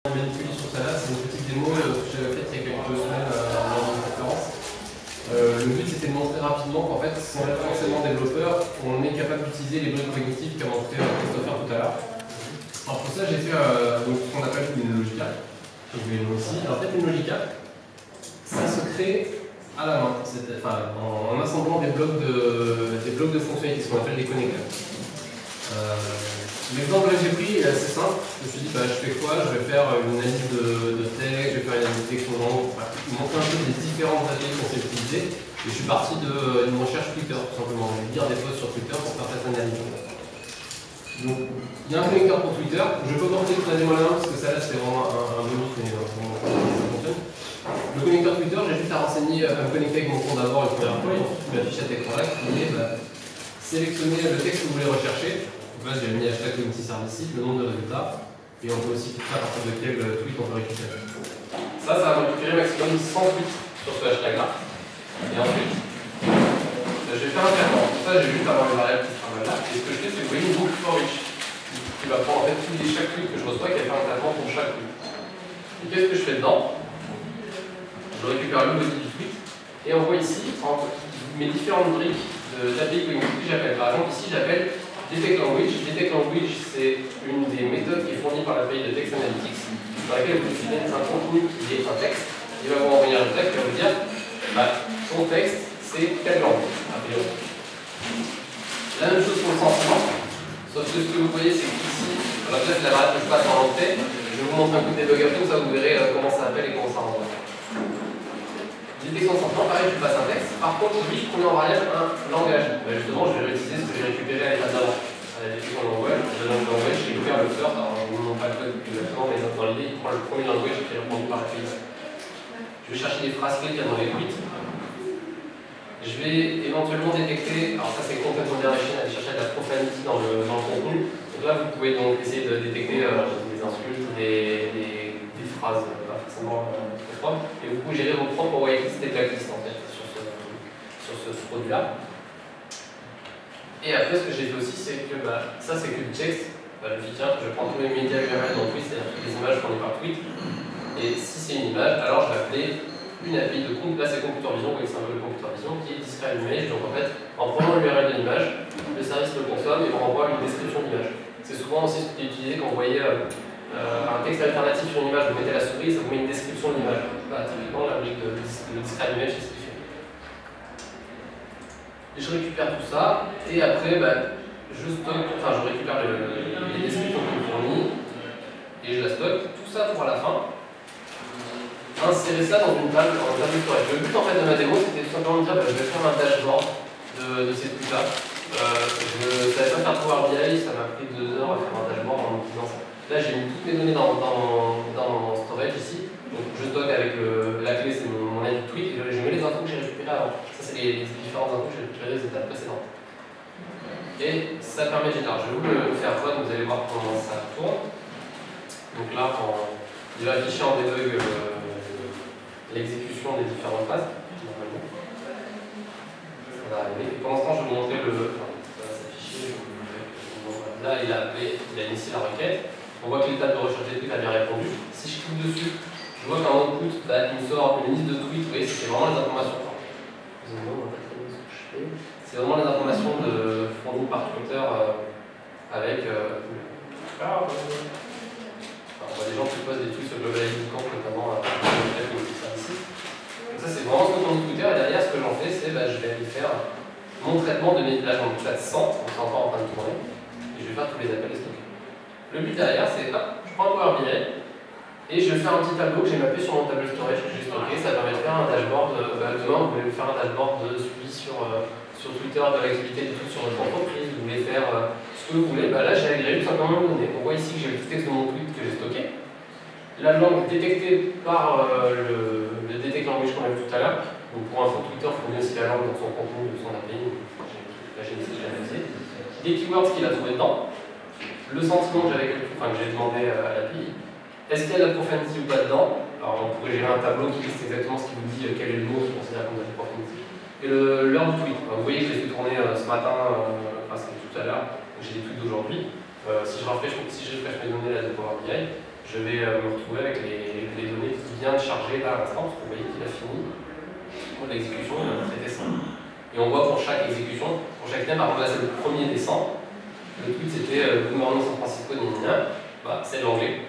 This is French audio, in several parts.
Manipulé sur ça là, c'est une petite démo que j'avais faite il y a quelques semaines lors d'une conférence. Le but c'était de montrer rapidement qu'en fait, sans être forcément développeur, on est capable d'utiliser les briques cognitives qu'a montré Christopher tout à l'heure. Alors pour ça, j'ai fait ce qu'on appelle une logica. Je vais le aussi. En fait, une logica, ça se crée à la main, en assemblant des blocs de fonctionnalités, ce qu'on appelle des connecteurs. L'exemple que j'ai pris est assez simple. Je me suis dit, je fais quoi? Je vais faire une analyse de texte, je vais faire une analyse d'exposant, montrer un peu des différentes API qu'on sait utiliser. Et je suis parti d'une recherche Twitter, tout simplement. Je vais lire des posts sur Twitter pour faire cette analyse. Donc, il y a un connecteur pour Twitter. Je peux porter toute la démo là parce que ça là, c'est vraiment un bonus, mais ça fonctionne. Le connecteur Twitter, j'ai juste à renseigner, à me connecter avec mon compte d'abord la première fois, et ensuite ma fiche à texte là qui est sélectionner le texte que vous voulez rechercher. Donc là, j'ai mis hashtag community service, le nombre de résultats, et on peut aussi filtrer à partir de quel tweet on peut récupérer. Ça va me récupérer maximum 100 tweets sur ce hashtag-là. Et ensuite, je vais faire un traitement. Pour ça, j'ai juste à avoir une variable qui se travaille là. Et ce que je fais, c'est que vous voyez une boucle for each, qui va prendre en fait chaque tweet que je reçois, qui va faire un traitement pour chaque tweet. Et qu'est-ce que je fais dedans? Je récupère le body du tweet, et on voit ici mes différentes briques d'API cognitive que j'appelle. Par exemple, ici, j'appelle Detect Language. Detect Language, c'est une des méthodes qui est fournie par l'API de Text Analytics, dans laquelle vous utilisez un contenu qui est un texte. Il va vous envoyer un résultat qui va vous dire ton texte, c'est quelle langue, a priori. La même chose pour le sentiment, sauf que ce que vous voyez, c'est qu'ici, à la place de la variable que je passe en entier, je vais vous montrer un coup de débugger, comme ça vous verrez comment ça appelle et comment ça renvoie. Détection de sentiment, pareil, je passe un texte. Par contre, lui, je prends en variable un langage. Justement, je vais réutiliser ce que j'ai récupéré à l'état d'avant. À la détection de langage, je récupère le first, alors non pas le code exactement, mais dans l'idée, il prend le premier langage qui est répondu par la suite. Je vais chercher des phrases clés qu'il y a dans les tweets. Je vais éventuellement détecter, alors ça c'est complètement direction, aller chercher de la profanity dans le contenu. Donc là, vous pouvez donc essayer de détecter des insultes, des phrases pas forcément très propres, et vous pouvez gérer vos propres whitelist et blacklist en fait sur ce produit-là. Et après, ce que j'ai fait aussi, c'est que ça c'est que du texte. Je me dis tiens, je prends tous les médias URL dans tweet, c'est-à-dire toutes les images fournies par tweet. Et si c'est une image, alors je vais appeler une API de compte. Là c'est Computer Vision, vous voyez le symbole de Computer Vision qui est Describe Image. Donc en fait, en prenant l'URL de l'image, le service le consomme et vous renvoie une description d'image. C'est souvent aussi ce qui est utilisé quand vous voyez un texte alternatif sur une image, vous mettez la souris, ça vous met une description de l'image. Typiquement, la brique de Describe Image, c'est ce qu'il fait. Et je récupère tout ça, et après, je récupère les descriptions qu'il me fournit, et je la stocke. Tout ça pour à la fin insérer ça dans une table storage. Le but en fait de ma démo, c'était tout simplement de dire je vais faire un dashboard de ces trucs-là. Je ne savais pas faire Power BI, ça m'a pris 2 heures à faire un dashboard en utilisant ça. Là, j'ai mis toutes mes données dans mon storage ici. Donc, je stocke avec la clé, c'est mon ID tweet, et je mets les infos que j'ai récupérées avant. Ça, c'est les différentes infos que j'ai récupérées des étapes précédentes. Et ça permet de générer. Je vais vous le faire run, vous allez voir comment ça tourne. Donc là, il va afficher en debug l'exécution des différentes phases, normalement. Ça va arriver. Et pendant ce temps, je vais vous montrer ça va s'afficher. Là, il a initié la requête. On voit que l'étape de recherche des tweets a bien répondu. Si je clique dessus, je vois qu'en output, il me sort une liste de tweets. Vous voyez, c'est vraiment les informations. C'est vraiment les informations fournies par Twitter avec. On voit des gens qui postent des tweets sur Global ID Camp, notamment ici. Donc ça, c'est vraiment ce que on dit Twitter. Et derrière, ce que j'en fais, c'est je vais aller faire mon traitement de mes. Là, j'en ai 100, donc c'est encore en train de tourner. Et je vais faire tous les appels et stocker. Le but derrière, c'est je prends un Power BI et je vais faire un petit tableau que j'ai mappé sur mon tableau storage que j'ai stocké. Ça permet de faire un dashboard. Demain, vous voulez faire un dashboard de suivi sur Twitter de l'activité de tout sur votre entreprise. Vous voulez faire ce que vous voulez. Là, j'ai agrégé tout simplement mes données. On voit ici que j'ai le petit texte de mon tweet que j'ai stocké. La langue détectée par le detect language qu'on a vu tout à l'heure. Donc pour info, Twitter fournit aussi la langue dans son contenu de son API. Là, j'ai analysé. Des keywords qu'il a trouvé dedans. Le sentiment que j'ai demandé à l'API. Est-ce qu'il y a de la profanity ou pas dedans? Alors on pourrait gérer un tableau qui liste exactement ce qui vous dit quel est le mot qui considère comme de la profanity. Et l'heure du tweet. Vous voyez que je l'ai fait tourner ce matin, c'était tout à l'heure. J'ai des tweets d'aujourd'hui. Si je refresh mes données là de Power BI, je vais me retrouver avec les données qui vient de charger là à l'instant, parce que vous voyez qu'il a fini. Pour l'exécution, il a traité ça. Et on voit pour chaque exécution, pour chaque thème, alors là c'est le premier des 100. Le tweet c'était Good morning San Francisco, bah, c'est l'anglais,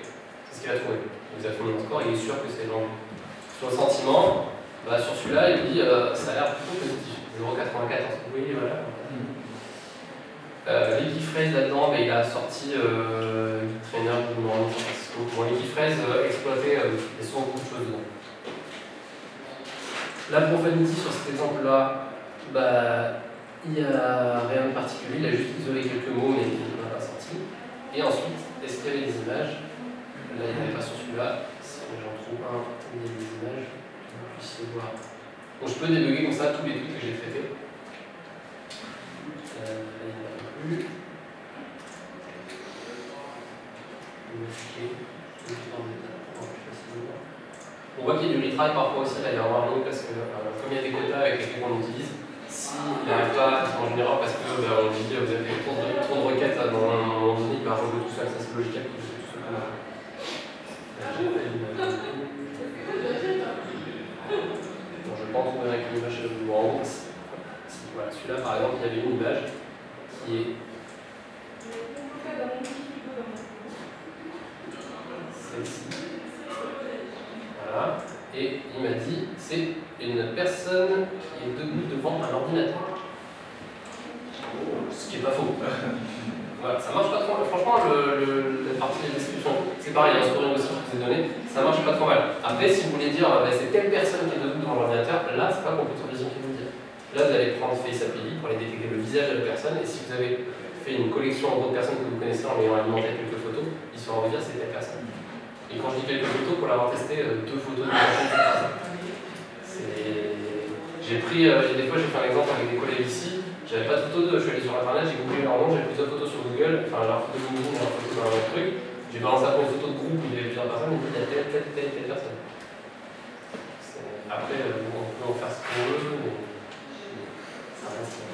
c'est ce qu'il a trouvé. Il nous a fait mon score, il est sûr que c'est l'anglais. Sur le sentiment, bah, sur celui-là, il dit ça a l'air plutôt positif. 0,94, vous voyez, voilà. Les key phrases là-dedans, il a sorti trainer Good morning San Francisco. Bon, les key phrases exploitées, il y a souvent beaucoup de choses dedans. La profanity sur cet exemple-là, bah, il n'y a rien de particulier, il a juste isolé quelques mots mais il n'a pas sorti. Et ensuite, est-ce qu'il y avait des images? Là, il n'y en avait pas sur celui-là. Si j'en trouve un, il y a des images, que vous puissiez voir. Donc je peux débugger comme ça tous les tweets que j'ai traités. Là, il n'y en a plus. On voit qu'il y a du retry parfois aussi, là il y a un warning parce que comme il y a des quotas avec lesquels on utilise, s'il n'arrive pas en général parce que on lui dit vous avez fait trop de requêtes à un moment donné, il va rejouer tout seul, ça c'est logique. Bon, je pense qu'on avec une image de en haut. Voilà, celui-là par exemple, il y avait une image qui est celle-ci. Voilà. Et il m'a dit, c'est une personne qui est debout devant un ordinateur. Ce qui n'est pas faux. Voilà, ça marche pas trop mal. Franchement, la partie de la description, c'est pareil, il y a un scoring aussi qui vous est donné, ça marche pas trop mal. Après, si vous voulez dire, c'est telle personne qui est debout devant l'ordinateur, là, c'est pas Computer Vision qui vous dit. Là, vous allez prendre Face API pour aller détecter le visage de la personne, et si vous avez fait une collection d'autres personnes que vous connaissez en ayant alimenté quelques photos, il saura vous dire c'est telle personne. Et quand je dis quelques photos, pour l'avoir testé, 2 photos de personnes. J'ai pris, des fois j'ai fait un exemple avec des collègues ici, j'avais pas de photos d'eux, je suis allé sur internet, j'ai googlé leur nom, j'ai plusieurs photos sur Google, enfin leur photo de LinkedIn, leur photo dans un truc, j'ai balancé après une photo de groupe où il y avait plusieurs personnes, et il y a telle personne. Après, on peut en faire ce qu'on veut, mais ça reste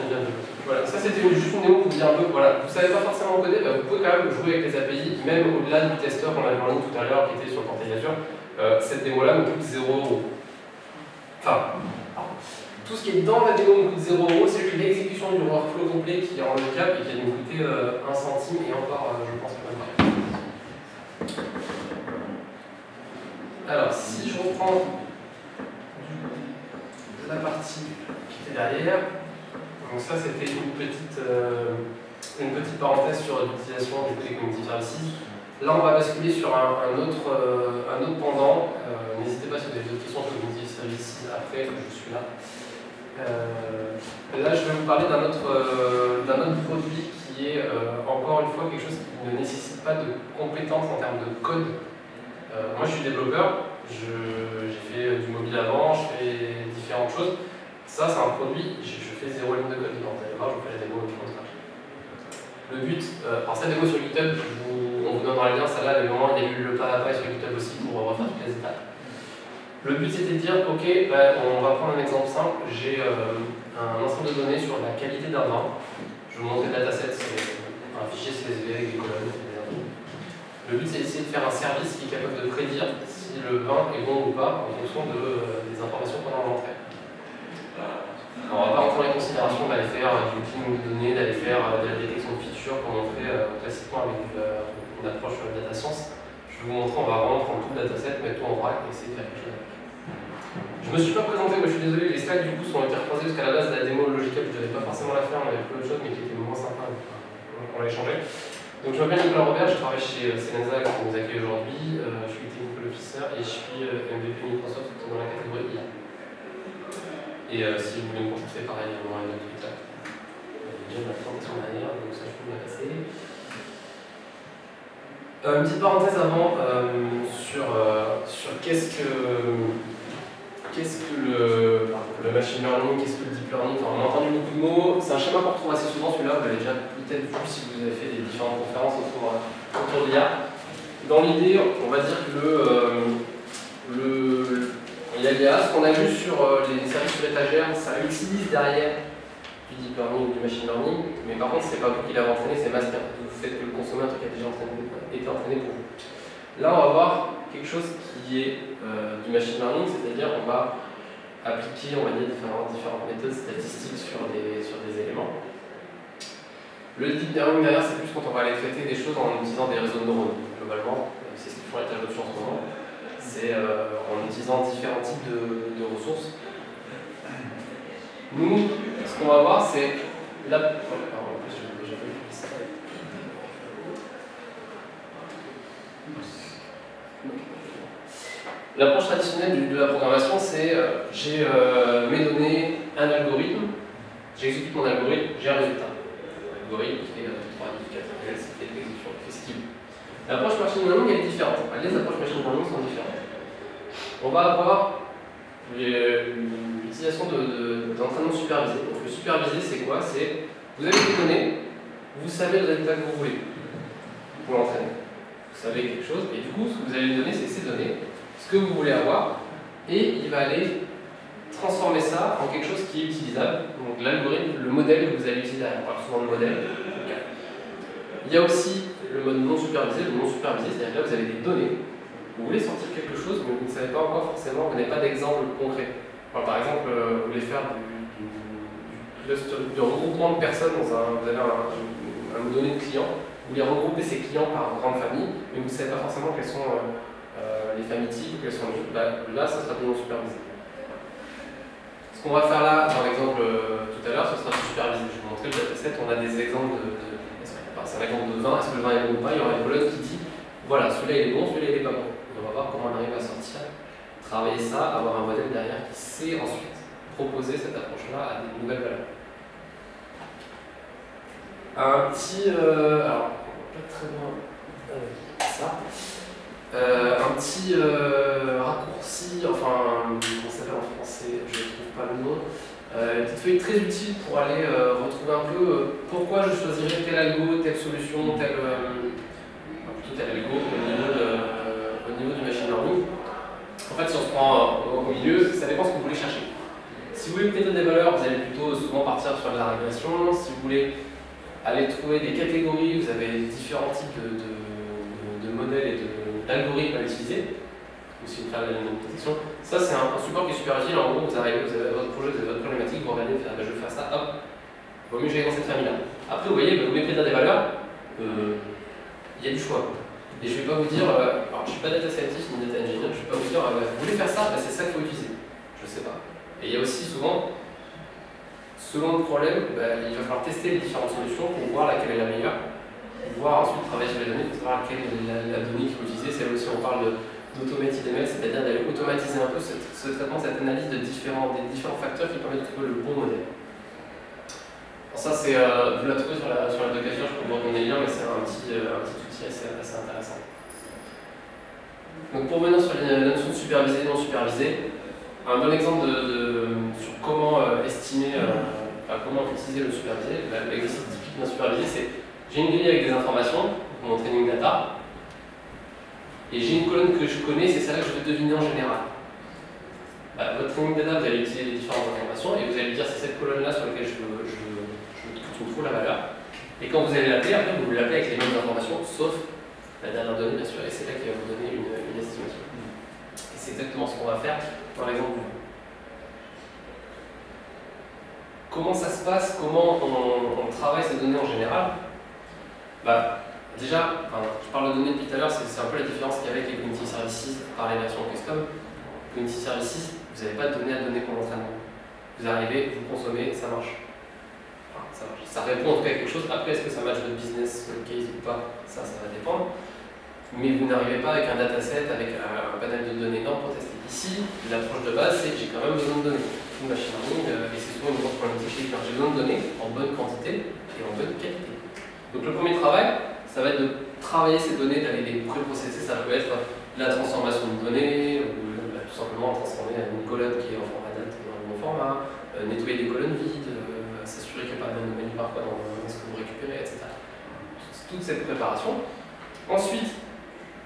bien. Voilà, ça c'était juste une démo pour vous dire un peu, voilà, vous savez pas forcément coder, vous pouvez quand même jouer avec les API, même au-delà du testeur qu'on avait en ligne tout à l'heure qui était sur Portail Azure, cette démo-là me coûte 0 €. Enfin, tout ce qui est dans la démo me coûte 0 €, c'est juste l'exécution du workflow complet qui est en handicap et qui a dû me coûter 1 centime et encore, je pense pas. Alors, si je reprends la partie qui était derrière, donc ça c'était une petite parenthèse sur l'utilisation des Community Services. Là, on va basculer sur un autre pendant. N'hésitez pas si vous avez d'autres questions sur Community Services après, je suis là. Là, je vais vous parler d'un autre produit qui est encore une fois quelque chose qui ne nécessite pas de compétences en termes de code. Moi, je suis développeur, j'ai fait du mobile avant, je fais différentes choses. Ça, c'est un produit, je fais 0 ligne de code dedans. Vous allez voir, je vous fais la démo au contraire. Le but, alors cette démo sur GitHub, on vous donnera le lien, celle-là, évidemment, il y a eu le pas à pas sur GitHub aussi pour refaire toutes les étapes. Le but c'était de dire, ok, on va prendre un exemple simple, j'ai un ensemble de données sur la qualité d'un vin. Je vais vous montrer le dataset, c'est un fichier CSV avec des colonnes. Le but c'est d'essayer de faire un service qui est capable de prédire si le vin est bon ou pas en fonction des informations qu'on a en entrée. On ne va pas rentrer dans les considérations d'aller faire du cleaning de données, d'aller faire de la détection de features comme on fait classiquement avec une approche data science. Je vais vous montrer, on va vraiment prendre tout le dataset, mettre tout en vrac et essayer de faire quelque chose. Je me suis pas présenté, moi je suis désolé, les slides du coup sont intercroisés parce qu'à la base de la démo logicielle je ne devais pas forcément la faire, on avait plein de choses mais qui étaient moins sympas, donc on l'a échangé. Donc je m'appelle Nicolas Robert, je travaille chez Selenza qui nous accueille aujourd'hui, je suis technical officer et je suis MVP Microsoft dans la catégorie IA. Et si vous voulez me consulter, pareil, on aura une autre Twitter. J'ai déjà ma présentation derrière, donc ça je peux me la passer. Une petite parenthèse avant sur qu'est-ce que le machine learning, qu'est-ce que le deep learning. Enfin, on a entendu beaucoup de mots, c'est un schéma qu'on retrouve assez souvent, celui-là, vous l'avez déjà peut-être vu si vous avez fait des différentes conférences autour de l'IA. Dans l'idée, on va dire que il y a l'IA, ce qu'on a vu sur les services sur étagère, ça utilise derrière du deep learning ou du machine learning, mais par contre, c'est pas vous qui l'avez entraîné, c'est masqué. Vous faites que le consommer un truc qui a déjà été entraîné pour vous. Là, on va voir quelque chose qui est du machine learning, c'est-à-dire on va appliquer, on va dire, différentes méthodes statistiques sur des éléments. Le deep learning derrière, c'est plus quand on va aller traiter des choses en utilisant des réseaux de neurones. Globalement, c'est ce qu'ils font les tâches d'option en ce moment. C'est en utilisant différents types de ressources. Nous, ce qu'on va voir, c'est la... L'approche traditionnelle de la programmation, c'est j'ai mes données, un algorithme, j'exécute mon algorithme, j'ai un résultat. L'algorithme qui fait 3, 4, ça fait l'exécution, il fait ce qu'il veut. L'approche machine learning elle est différente. Les approches machine learning sont différentes. On va avoir l'utilisation d'entraînement supervisé. Donc le supervisé, c'est quoi? C'est vous avez des données, vous savez le résultat que vous voulez pour l'entraîner. Vous savez quelque chose, et du coup, ce que vous allez lui donner, c'est ces données, ce que vous voulez avoir, et il va aller transformer ça en quelque chose qui est utilisable. Donc l'algorithme, le modèle que vous allez utiliser, on parle souvent de modèle. Il y a aussi le mode non supervisé. Le non supervisé, c'est-à-dire que là, vous avez des données, vous voulez sortir quelque chose, mais vous ne savez pas encore forcément, vous n'avez pas d'exemple concret. Alors, par exemple, vous voulez faire du regroupement de personnes, vous avez un données de clients, vous voulez regrouper ces clients par grande famille, mais vous ne savez pas forcément quelles sont les familles types, quelles sont les... Là, ça sera du non supervisé. Ce qu'on va faire là, dans l'exemple tout à l'heure, ce sera du supervisé. Je vais vous montrer le dataset, on a des exemples c'est un exemple de 20, est-ce que le 20 est bon ou pas? Il y aura une colonne qui dit voilà, celui-là il est bon, celui-là il est pas bon. On va voir comment on arrive à sortir, travailler ça, avoir un modèle derrière qui sait ensuite proposer cette approche-là à des nouvelles valeurs. Un petit. Alors, pas très loin ça. Un petit raccourci, enfin, comment ça s'appelle en français? Je ne trouve pas le nom. Une petite feuille très utile pour aller retrouver un peu pourquoi je choisirais tel algo, telle solution, plutôt tel algo au niveau du machine learning. En fait, si on se prend au milieu, ça dépend ce que vous voulez chercher. Si vous voulez prédire des valeurs, vous allez plutôt souvent partir sur de la régression. Si vous voulez aller trouver des catégories, vous avez différents types de modèles et d'algorithmes à utiliser. Aussi une phase de protection. Ça, c'est un support qui est super utile. En gros, vous avez votre projet, vous avez votre problématique, vous regardez, je vais faire ça, hop, il vaut mieux que j'aille dans cette famille-là. Après, vous voyez, vous voulez prédire des valeurs, il y a du choix. Et je ne vais pas vous dire, alors je ne suis pas data scientist ni data engineer, je ne vais pas vous dire, vous voulez faire ça, c'est ça qu'il faut utiliser. Je ne sais pas. Et il y a aussi souvent, selon le problème, il va falloir tester les différentes solutions pour voir laquelle est la meilleure, pour voir ensuite travailler sur les données, pour savoir laquelle est la donnée qu'il faut utiliser. C'est là aussi on parle d'automatisme, c'est-à-dire d'aller automatiser un peu ce traitement, cette analyse des différents facteurs qui permettent de trouver le bon modèle. Alors ça, c'est, vous la trouvez sur la docation, je peux vous redonner le lien, mais c'est un petit outil assez intéressant. Donc pour revenir sur la notion de supervisé et non supervisé, un bon exemple sur comment estimer, comment utiliser le supervisé, l'exercice typique d'un supervisé, c'est j'ai une grille avec des informations, mon training data, et j'ai une colonne que je connais, c'est celle-là que je vais deviner en général. Votre training data, vous allez utiliser les différentes informations et vous allez dire c'est cette colonne-là sur laquelle que tu me trouves la valeur. Et quand vous allez l'appeler, après vous l'appelez avec les mêmes informations, sauf la dernière donnée bien sûr, et c'est là qui va vous donner une estimation. Et c'est exactement ce qu'on va faire dans l'exemple. Comment ça se passe? Comment on travaille ces données en général? Déjà, je parle de données depuis tout à l'heure, c'est un peu la différence qu'il y a avec les Cognitive Services par les versions custom. Cognitive Services, vous n'avez pas de données à donner pour l'entraînement. Vous arrivez, vous consommez, ça marche. Ça répond en tout cas à quelque chose. Après, est-ce que ça match votre business case ou pas? Ça va dépendre. Mais vous n'arrivez pas avec un dataset, avec un panel de données énorme pour tester. Ici, l'approche de base, c'est que j'ai quand même besoin de données. Une machine learning, et c'est souvent une grosse problématique. J'ai besoin de données en bonne quantité et en bonne qualité. Donc le premier travail, ça va être de travailler ces données, d'aller les préprocesser. Ça peut être la transformation de données, ou tout simplement transformer une colonne qui est en format date dans un bon format, nettoyer des colonnes vides, s'assurer qu'il n'y a pas d'anomalies parfois dans ce que vous récupérez, etc. Toute cette préparation. Ensuite,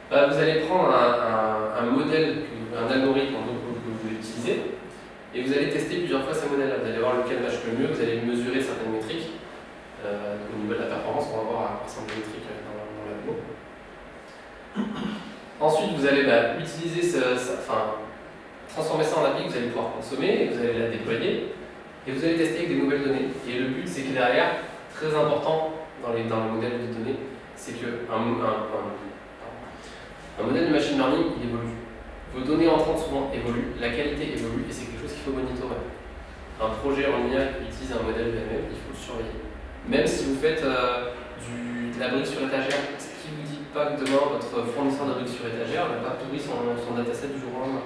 vous allez prendre un modèle, un algorithme que vous voulez utiliser, et vous allez tester plusieurs fois ces modèles-là. Vous allez voir lequel marche le mieux, vous allez mesurer certaines métriques. Au niveau de la performance, on va voir à quoi ressemblent les métriques dans la démo. Ensuite, vous allez utiliser transformer ça en API que vous allez pouvoir consommer, et vous allez la déployer, et vous allez tester avec des nouvelles données. Et le but, c'est que derrière, très important dans le modèle de données, c'est qu'un modèle de machine learning, il évolue. Vos données entrantes souvent évoluent, la qualité évolue, et c'est quelque chose qu'il faut monitorer. Un projet en IA qui utilise un modèle VML, il faut le surveiller. Même si vous faites de la brique sur étagère, ce qui ne vous dit pas que demain votre fournisseur de briques sur étagère n'a pas pourri son dataset du jour au lendemain.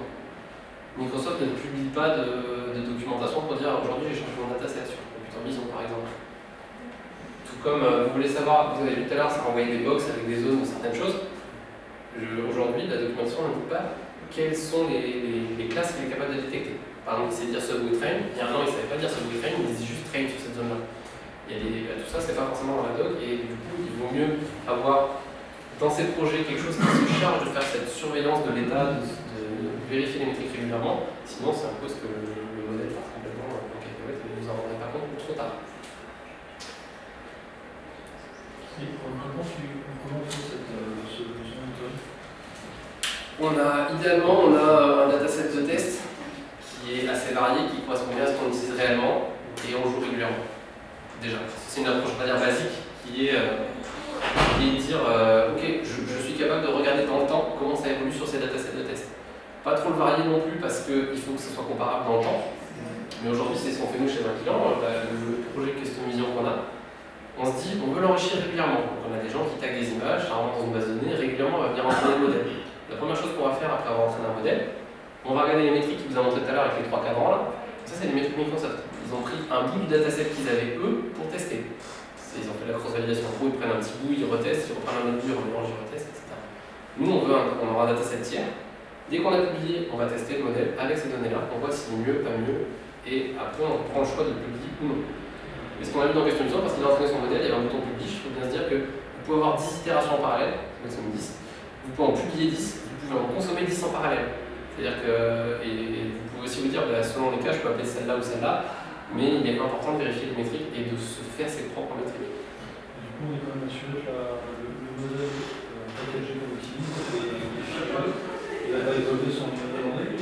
Microsoft ne publie pas de documentation pour dire aujourd'hui j'ai changé mon dataset sur Computer Vision par exemple. Tout comme vous voulez savoir, vous avez vu tout à l'heure, ça renvoyait des box avec des zones ou certaines choses. Aujourd'hui, la documentation ne dit pas quelles sont les classes qu'il est capable de détecter. Par exemple, il sait dire subway train, il y a un an il ne savait pas dire subway train, il disait juste train sur cette zone-là. Tout ça, c'est pas forcément dans la doc, et du coup, il vaut mieux avoir dans ces projets quelque chose qui se charge de faire cette surveillance de l'état, de vérifier les métriques régulièrement, sinon c'est un peu ce que le modèle part complètement en cacahuète et vous en rendez pas compte trop tard. Et comment tu fais cette solution toi? Idéalement, on a un dataset de test qui est assez varié, qui correspond bien à ce qu'on utilise réellement, et on joue régulièrement. Déjà, c'est une approche, on va dire, basique, qui est dire ok, je suis capable de regarder dans le temps comment ça évolue sur ces datasets de test. Pas trop le varier non plus parce qu'il faut que ce soit comparable dans le temps. Mais aujourd'hui, c'est ce qu'on fait nous chez un client, le projet Custom Vision qu'on a. On se dit, on veut l'enrichir régulièrement. Donc on a des gens qui taguent des images, ça rentre dans une base de données, régulièrement on va venir entraîner le modèle. La première chose qu'on va faire après avoir entraîné un modèle, on va regarder les métriques qu'il vous a montré tout à l'heure avec les 3 cadrans là. Ça, c'est les métriques Microsoft. Ils ont pris un bout du dataset qu'ils avaient eux pour tester. Ils ont fait la cross-validation pro, ils prennent un petit bout, ils retestent, ils reprennent un autre bout, ils remélangent, ils retestent, etc. Nous, on aura un dataset tiers. Dès qu'on a publié, on va tester le modèle avec ces données-là, on voit s'il est mieux, pas mieux, et après on prend le choix de le publier ou non. Et ce qu'on a vu dans Custom Vision, parce qu'il a entraîné son modèle, il y avait un bouton publish, il faut bien se dire que vous pouvez avoir 10 itérations en parallèle, maximum 10, vous pouvez en publier 10, vous pouvez en consommer 10 en parallèle. C'est-à-dire que, et vous pouvez aussi vous dire, selon les cas, je peux appeler celle-là ou celle-là, mais il est important de vérifier les métriques et de se faire ses propres métriques. Du coup, on est quand même assuré que le modèle packagé qu'on utilise est fiable. Il va évoluer son modèle en ligne.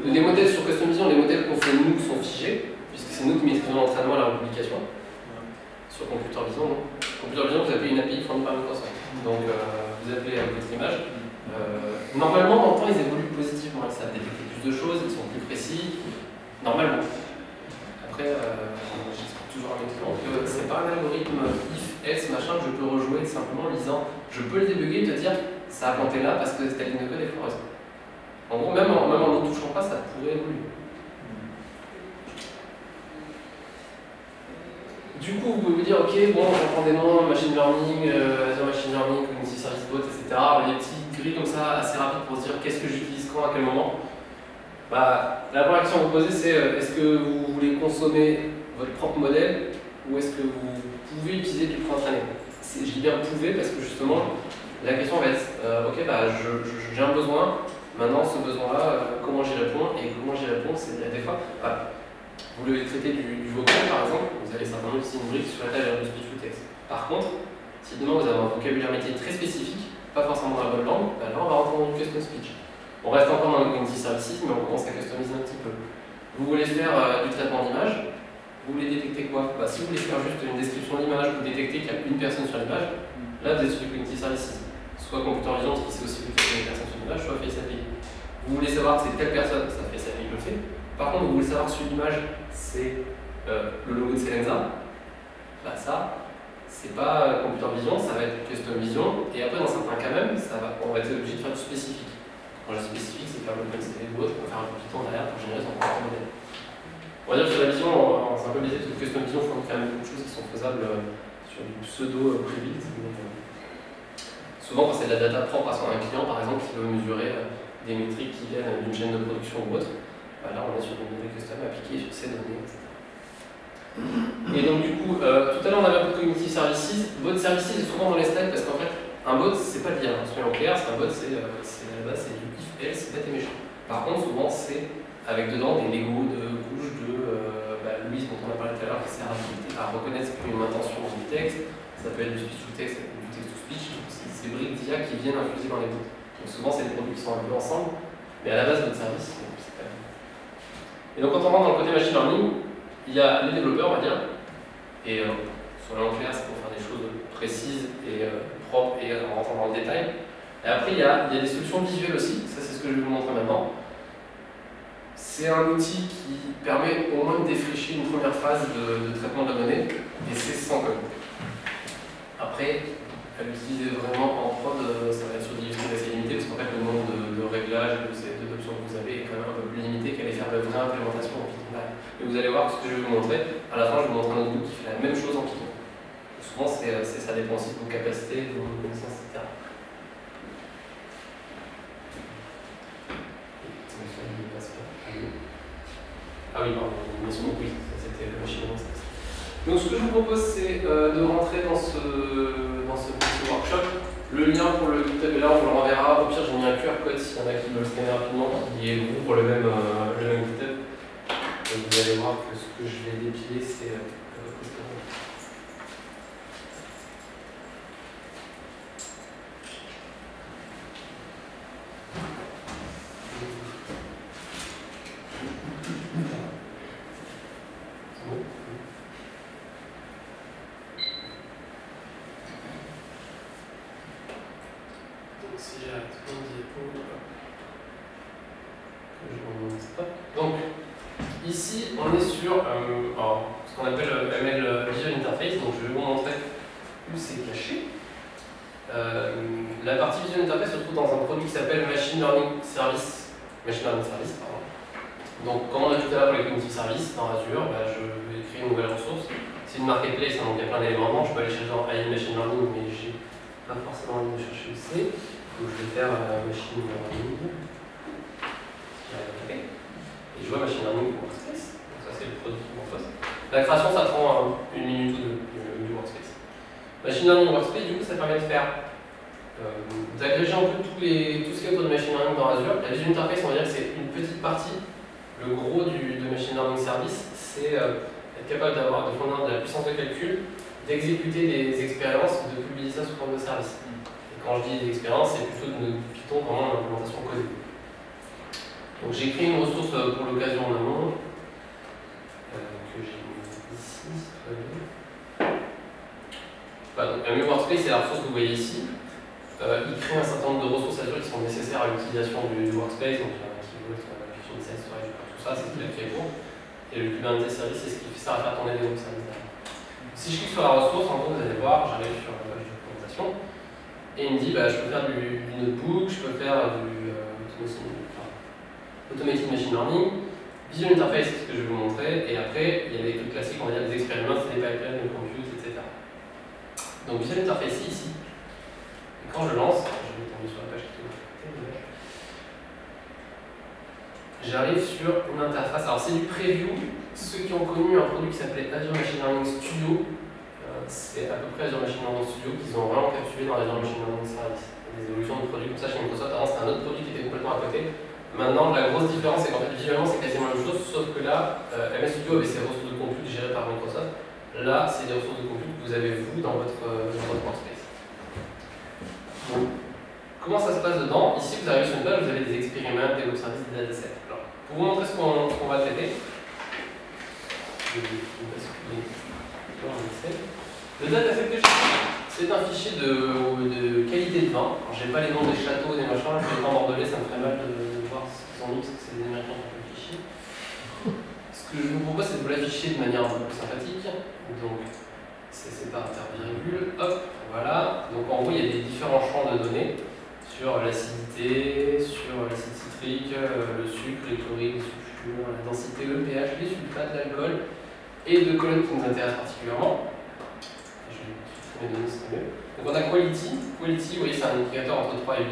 Les modèles sur Custom Vision, les modèles qu'on fait nous sont figés, puisque c'est nous qui maîtrisons l'entraînement et la republication. Sur Computer Vision, non. Computer Vision, vous appelez une API fournie par Microsoft. Donc vous appelez avec votre image. Normalement, dans le temps, ils évoluent positivement. Ils savent détecter plus de choses, ils sont plus précis. Normalement. Après, j'explique toujours à mes clients que c'est pas un algorithme if, else, machin, je peux rejouer simplement en lisant. Je peux le débugger et te dire ça a planté là parce que ta ligne de code est floreuse. En gros, même en ne touchant pas, ça pourrait évoluer. Du coup, vous pouvez vous dire, ok, bon, j'apprends des noms, machine learning, Azure Machine Learning, Cognitive Service Bot, etc. Il y a des petites grilles comme ça, assez rapides pour se dire qu'est-ce que j'utilise quand, à quel moment. La première question à vous poser, c'est est-ce que vous voulez consommer votre propre modèle ou est-ce que vous pouvez utiliser du pré-entraîné? Je dis bien pouvez parce que justement, la question va être ok, j'ai un besoin, maintenant ce besoin-là, comment j'y réponds? Et comment j'y réponds, c'est des fois, vous devez traiter du vocal par exemple, vous allez certainement utiliser une brique sur la tâche de speech to text. Par contre, si demain vous avez un vocabulaire métier très spécifique, pas forcément dans la bonne langue, là on va rentrer dans du custom speech. On reste encore dans le Cognitive Services, mais on commence à customiser un petit peu. Vous voulez faire du traitement d'image, vous voulez détecter quoi? Si vous voulez faire juste une description d'image, vous détectez qu'il y a une personne sur l'image, là vous êtes sur du Cognitive Services. Soit Computer Vision, qui sait aussi que c'est une personne sur l'image, soit Face API. Vous voulez savoir que c'est telle personne, ça Face API le fait. Par contre, vous voulez savoir sur l'image, c'est le logo de Selenza, ça, c'est pas Computer Vision, ça va être Custom Vision, et après dans certains cas même, on va être obligé de faire du spécifique. Quand je dis spécifique, c'est faire le OpenCV ou autre, on va faire un Python derrière pour générer son propre modèle. On va dire que sur la vision, c'est un peu biaisé, parce que Custom Vision font quand même beaucoup de choses qui sont faisables sur du pseudo-private. Souvent, quand c'est de la data propre à son client, par exemple, qui veut mesurer des métriques qui viennent d'une chaîne de production ou autre, là on est sur une donnée custom appliquée sur ces données, etc. Et donc du coup, tout à l'heure on avait un peu de Cognitive Services. Bot Services est souvent dans les slides parce qu'en fait, un bot c'est pas de l'IA, soyons clairs, un bot c'est du if, else, c'est bête et méchant. Par contre, souvent c'est avec dedans des Lego de couches de Louise, dont on a parlé tout à l'heure, qui sert à reconnaître une intention dans du texte. Ça peut être du speech to text, ça peut être du text to speech. C'est ces briques d'IA qui viennent infuser dans les bouts. Donc souvent, c'est des produits qui sont un peu ensemble, mais à la base, notre service, c'est pas même. Et donc, quand on rentre dans le côté machine learning, il y a les développeurs, on va dire, et soyons clairs, c'est pour faire des choses précises et propres et en rentrant dans le détail. Et après, il y a des solutions visuelles aussi, ça c'est ce que je vais vous montrer maintenant. C'est un outil qui permet au moins de défricher une première phase de traitement de la donnée, et c'est sans code. Après, à l'utiliser vraiment en prod, ça va être sur des use cases assez limitées, parce qu'en fait le nombre de réglages de ces deux options que vous avez est quand même un peu plus limité qu'aller faire de vraie implémentation en Python. Et vous allez voir ce que je vais vous montrer. À la fin, je vais vous montrer un autre bout qui fait la même chose en Python. Souvent, ça dépend aussi de vos capacités, de vos connaissances, etc. Ah oui, pardon, oui, c'était le machine learning. Donc ce que je vous propose, c'est de rentrer dans ce petit workshop. Le lien pour le GitHub est là, on vous le renverra. Au pire, j'ai mis un QR code s'il y en a qui veulent le scanner rapidement, qui est pour le même GitHub. Et vous allez voir que ce que je vais dépiler, c'est donc, ici, on est sur ce qu'on appelle ML Visual Interface. Donc, je vais vous montrer où c'est caché. La partie Visual Interface se trouve dans un produit qui s'appelle Machine Learning Service. Pardon. Donc, comme on a tout à l'heure pour les Cognitive Services, dans Azure, je vais créer une nouvelle ressource. C'est une marketplace, donc il y a plein d'éléments. Je peux aller chercher dans AI Machine Learning, mais j'ai pas forcément envie de chercher le C. Donc, je vais faire Machine Learning. Et je vois Machine Learning Workspace. Donc ça, c'est le produit qui m'en pose. La création, ça prend une minute ou deux du Workspace. Machine Learning Workspace, du coup, ça permet de faire d'agréger un peu tout ce qui est autour de Machine Learning dans Azure. La Visual Interface, on va dire que c'est une petite partie. Le gros de Machine Learning Service, c'est être capable de fournir de la puissance de calcul, d'exécuter des expériences, de publier ça sous forme de service. Et quand je dis des expériences, c'est plutôt de Python, vraiment une implémentation codée. Donc j'ai créé une ressource pour l'occasion en amont, que j'ai mis ici, donc, un Workspace, c'est la ressource que vous voyez ici. Il crée un certain nombre de ressources Azure qui sont nécessaires à l'utilisation du Workspace, donc il y a un keyboard, une scène storage, tout ça, c'est ce qu'il a créé pour. Et le Kubernetes Service, c'est ce qui sert à faire tourner des web services. Si je clique sur la ressource, en gros, vous allez voir, j'arrive sur la page de présentation, et il me dit, je peux faire du notebook, je peux faire du Automatic Machine Learning, Visual Interface, c'est ce que je vais vous montrer, et après, il y a des trucs classiques, on va dire des expériments, des pipelines, des compute, etc. Donc Visual Interface, c'est ici. Et quand je lance, je vais tomber sur la page qui est j'arrive sur une interface. Alors c'est du preview. Ceux qui ont connu un produit qui s'appelait Azure Machine Learning Studio, c'est à peu près Azure Machine Learning Studio qu'ils ont vraiment capsulé dans Azure Machine Learning Service. Des évolutions de produits comme ça chez Microsoft. Avant c'était un autre produit qui était complètement à côté. Maintenant, la grosse différence, c'est qu'en fait, visuellement, c'est quasiment la même chose, sauf que là, MS Studio avait ses ressources de compute gérées par Microsoft. Là, c'est des ressources de compute que vous avez, vous, dans votre workspace. Donc, comment ça se passe dedans? Ici, vous arrivez sur une page, vous avez des expériments, des web services, des datasets. Alors, pour vous montrer ce qu'on va traiter, le dataset que j'ai, c'est un fichier de qualité de vin. Alors, j'ai pas les noms des châteaux, des machins, je vais pas bordelais, ça me ferait mal de voir ce qu'ils ont mis, parce que c'est des Américains qui ont le fichier. Ce que je vous propose, c'est de vous l'afficher de manière un peu plus sympathique. Donc, c'est par intervirgule, hop, voilà. Donc, en gros, il y a des différents champs de données sur l'acidité, sur l'acide citrique, le sucre, les chlorides, les sulfures, la densité, le pH, les sulfates, l'alcool, et deux colonnes qui nous intéressent particulièrement. Je vais filtrer mes données, c'est mieux. Donc, on a quality. Quality, vous voyez, c'est un indicateur entre 3 et 8.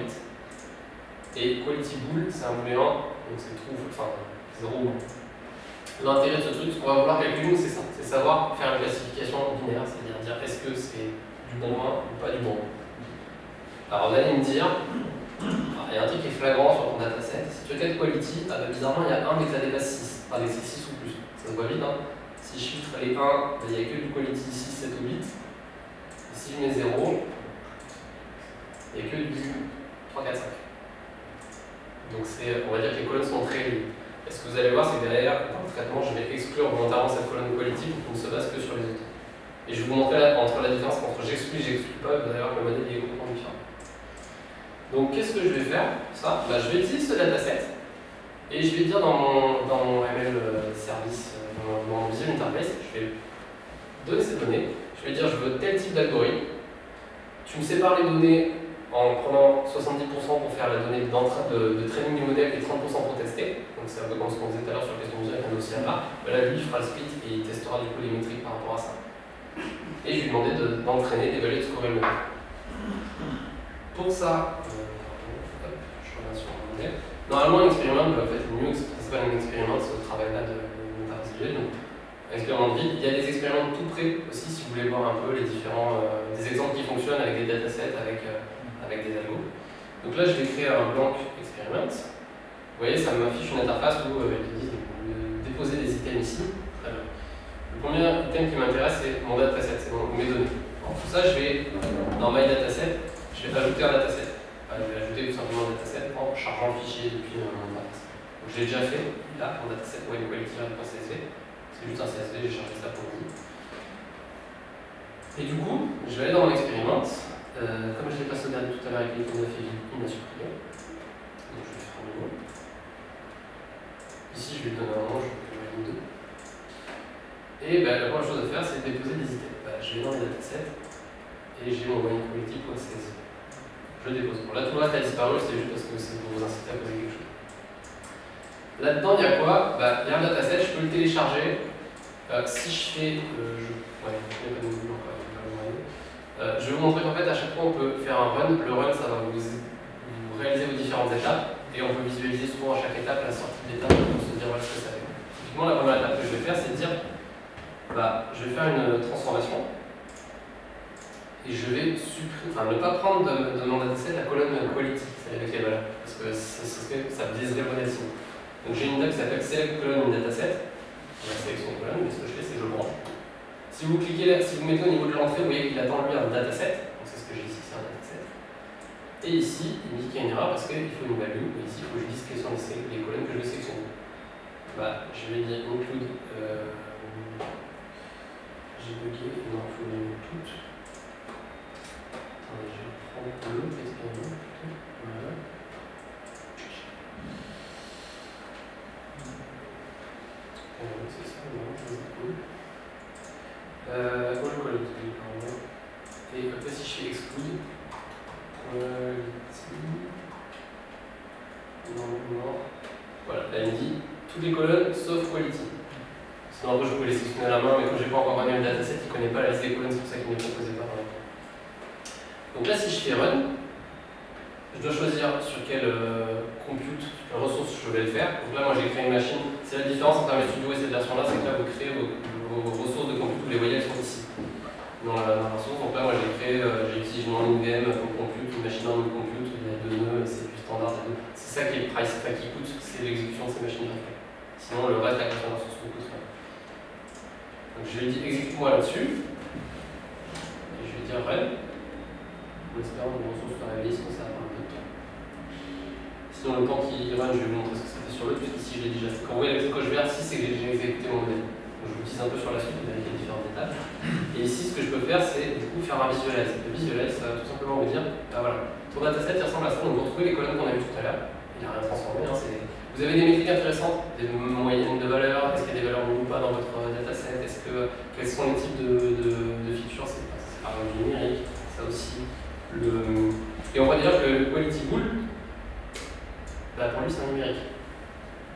Et quality bool, c'est un booléen, donc c'est true, enfin 0 ou 1. L'intérêt de ce truc, ce qu'on va vouloir calculer, c'est ça, c'est savoir faire une classification binaire, c'est-à-dire dire est-ce que c'est du bon 1 ou pas du bon 1. Alors vous allez me dire, il y a un truc qui est flagrant sur ton dataset. Si tu regardes quality, bizarrement, il y a un dès que ça dépasse 6. Enfin, dès que c'est 6 ou plus. Ça se voit vite, hein. Si je filtre les 1, il n'y a que du quality 6, 7 ou 8. Et si je mets 0, il n'y a que du 3, 4, 5. Donc on va dire que les colonnes sont très liées. Et ce que vous allez voir, c'est que derrière, dans le traitement, je vais exclure volontairement cette colonne quality pour qu'on ne se base que sur les autres. Et je vais vous montrer entre la différence entre j'exclus et j'exclus pas, vous allez voir que le modèle est complètement différent. Donc qu'est-ce que je vais faire? Je vais utiliser ce dataset et je vais dire dans mon ML service, dans mon Visual Interface, je vais donner ces données, je vais dire je veux tel type d'algorithme. Tu me sépares les données en prenant 70% pour faire la donnée de training du modèle et 30% pour tester. Donc c'est un peu comme ce qu'on disait tout à l'heure sur la question visuelle avec un dossier à part. Là, lui, il fera le split et il testera du coup les métriques par rapport à ça. Et je lui demandais d'entraîner, d'évaluer, de scorer le modèle. Pour ça, je reviens sur mon modèle. Normalement, un expériment, en fait, mieux, c'est pas un expériment, c'est le travail là de l'interface visuelle. Donc, un expériment de vide. Il y a des expériments tout près aussi, si vous voulez voir un peu les différents des exemples qui fonctionnent avec des datasets, avec des algos. Donc là, je vais créer un blank experiment. Vous voyez, ça m'affiche une interface où ils disent de déposer des items ici. Très bien. Le premier item qui m'intéresse, c'est mon dataset, c'est mes données. Alors, pour ça, je vais, dans My Dataset, je vais ajouter un dataset. Je vais ajouter tout simplement un dataset en chargeant le fichier depuis mon interface. Donc, je l'ai déjà fait, là, mon dataset webquality.csv. C'est juste un CSV, j'ai chargé ça pour vous. Et du coup, je vais aller dans mon expériment. Comme je l'ai pas sauvegardé tout à l'heure avec les codes il m'a supprimé. Donc je vais faire un nouveau. Ici, je vais lui donner un nom, je vais lui donner 2. Et la première chose à faire, c'est de déposer des items. Je vais dans les datasets et j'ai mon webquality.csv. Je le dépose. Bon, là, tout le reste a disparu, c'est juste parce que c'est pour vous inciter à poser quelque chose. Là-dedans, il y a quoi? Il y a un dataset, je peux le télécharger. Si je fais. Je vais vous montrer qu'en fait, à chaque fois, on peut faire un run. Le run, ça va vous réaliser vos différentes étapes. Et on peut visualiser souvent à chaque étape la sortie d'étape pour se dire voilà ce que ça fait. Typiquement, la première étape que je vais faire, c'est de dire je vais faire une transformation. Et je vais ne pas prendre de mon dataset la colonne quality, c'est avec les valeurs. Parce que ça biaiserait le modèle sinon. Donc j'ai une table qui s'appelle select colonne in dataset. La sélection de colonne, mais ce que je fais, c'est que je branche. Si vous cliquez là, si vous mettez au niveau de l'entrée, vous voyez qu'il attend lui un dataset. Donc c'est ce que j'ai ici, c'est un dataset. Et ici, il me dit qu'il y a une erreur parce qu'il faut une value. Et ici, il faut que je dise quelles sont les colonnes que je vais sélectionner. Je vais dire include. J'ai bugué, non, il faut les mettre toutes. Attendez, je vais prendre l'autre expériment. Voilà. C'est ça, non, c'est cool. Et après, si je fais exclude, voilà, là il me dit toutes les colonnes sauf quality. Sinon, après, je peux les sélectionner à la main, mais comme je n'ai pas encore ramené le dataset, il ne connaît pas la liste des colonnes, c'est pour ça qu'il ne m'est proposé pas. Donc là, si je fais run, je dois choisir sur quelle ressource je vais le faire. Donc là, moi j'ai créé une machine. C'est la différence entre un studio et cette version-là, c'est que là, vous créez vos ressources de compute, vous les voyez, elles sont ici. Dans la ressource. Donc là, moi j'ai utilisé une VM pour compute, une machine en compute, il y a 2 nœuds, c'est du standard. C'est ça qui est price, c'est ça qui coûte, c'est l'exécution de ces machines virtuelles. Sinon, le reste, la création de ressources ne coûte rien. Donc je lui dis exécute-moi là-dessus. Et je vais dire run. En espérant que les ressources soient réveillées, sinon ça va prendre un peu de temps. Sinon, le temps qui run, je vais vous montrer ce que ça fait sur l'autre, puisqu'ici je l'ai déjà fait. Quand vous voyez la coche verte, ici, c'est que j'ai exécuté mon modèle. Donc je vous utilise un peu sur la suite avec les différentes étapes. Et ici, ce que je peux faire, c'est du coup faire un visualize. Le visualize, ça va tout simplement vous dire voilà, ton dataset il ressemble à ça, donc vous retrouvez les colonnes qu'on a vues tout à l'heure. Il n'a rien transformé. Vous avez des métriques intéressantes, des moyennes de valeurs, est-ce qu'il y a des valeurs ou pas dans votre dataset, quels sont les types de features, c'est par exemple du numérique, ça aussi. Et on voit déjà que le quality bool, pour lui c'est un numérique.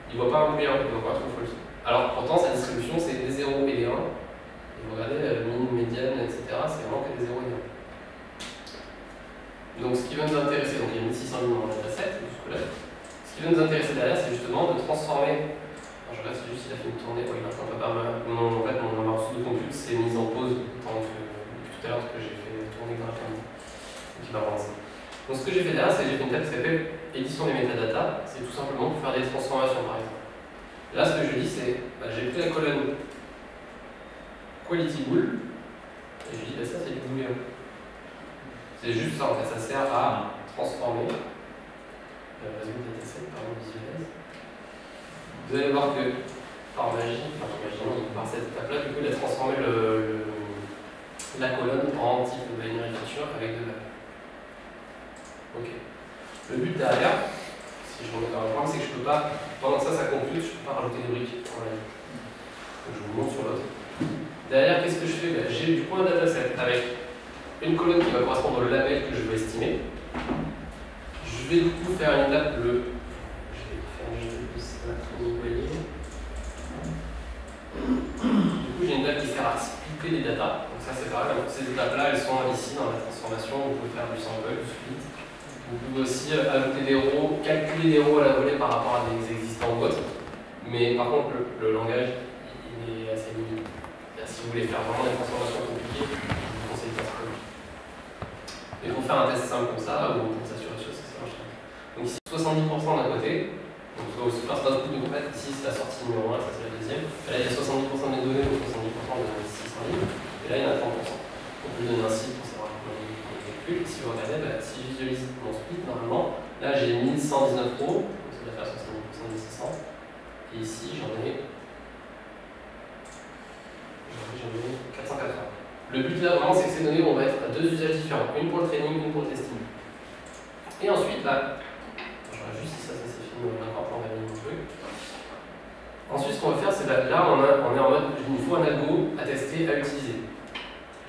Il ne voit pas un booléen, il ne voit pas true false. Alors pourtant sa distribution c'est des 0 et des 1. Et vous regardez la mine, médiane, etc. C'est vraiment que des 0 et des 1. Donc ce qui va nous intéresser, donc il y a 1600 000 dans le dataset, jusque-là. Ce qui va nous intéresser derrière, c'est justement de transformer. Alors je regarde si juste il a fait une tournée. Oui, maintenant on peut pas. En fait, mon ressource de compute s'est mise en pause depuis tout à l'heure parce que j'ai fait tourner graphiquement. Donc il va avancer. Donc ce que j'ai fait derrière, c'est que j'ai fait une table qui s'appelle édition des métadatas, c'est tout simplement pour faire des transformations par exemple. Là, ce que je dis, c'est j'ai pris la colonne quality bool et je dis ça c'est du boolean. C'est juste ça en fait, ça sert à transformer résoudre le dataset, pardon, visualise. Vous allez voir que par magie, par cette étape-là, du coup, il a transformé la colonne en type binary feature avec de la. Ok. Le but derrière, si je remets dans le programme, c'est que je peux pas, pendant que ça compute, je peux pas rajouter des briques dans la ligne. Donc je vous montre sur l'autre. Derrière, qu'est-ce que je fais? J'ai du coup un dataset avec une colonne qui va correspondre au label que je veux estimer. Je vais du coup faire une étape, je vais faire juste ça pour vous voyez. Du coup, j'ai une étape qui sert à splitter les datas. Donc ça, c'est pareil. Ces étapes-là, elles sont ici dans la transformation. Vous pouvez faire du sample, du split. Vous pouvez aussi ajouter des rows, calculer des rows à la volée par rapport à des existants ou autres. Mais par contre, le langage, il est assez limité. Si vous voulez faire vraiment des transformations compliquées, je vous conseille pas ça. Mais pour faire un test simple comme ça, ou pour s'assurer de choses, ça marche. Donc ici, 70% d'un côté. Donc first output, donc en fait, ici c'est la sortie numéro 1, ça c'est la deuxième. Et là, il y a 70% des données, donc 70% de 600 lignes. Et là, il y en a 30%. Donc je lui donne un site pour savoir comment on calcule. Si vous regardez, si je visualise mon split, normalement, là j'ai 1119 rows, donc ça doit faire 70% des 600. Et ici, j'en ai 480. Le but là, vraiment, c'est que ces données vont être à deux usages différents. Une pour le training, une pour le testing. Et ensuite, là, je regarde juste si ça c'est fini, on a encore pas mon truc. Ensuite, ce qu'on va faire, c'est là, on est en mode, il nous faut un algo à tester, à utiliser.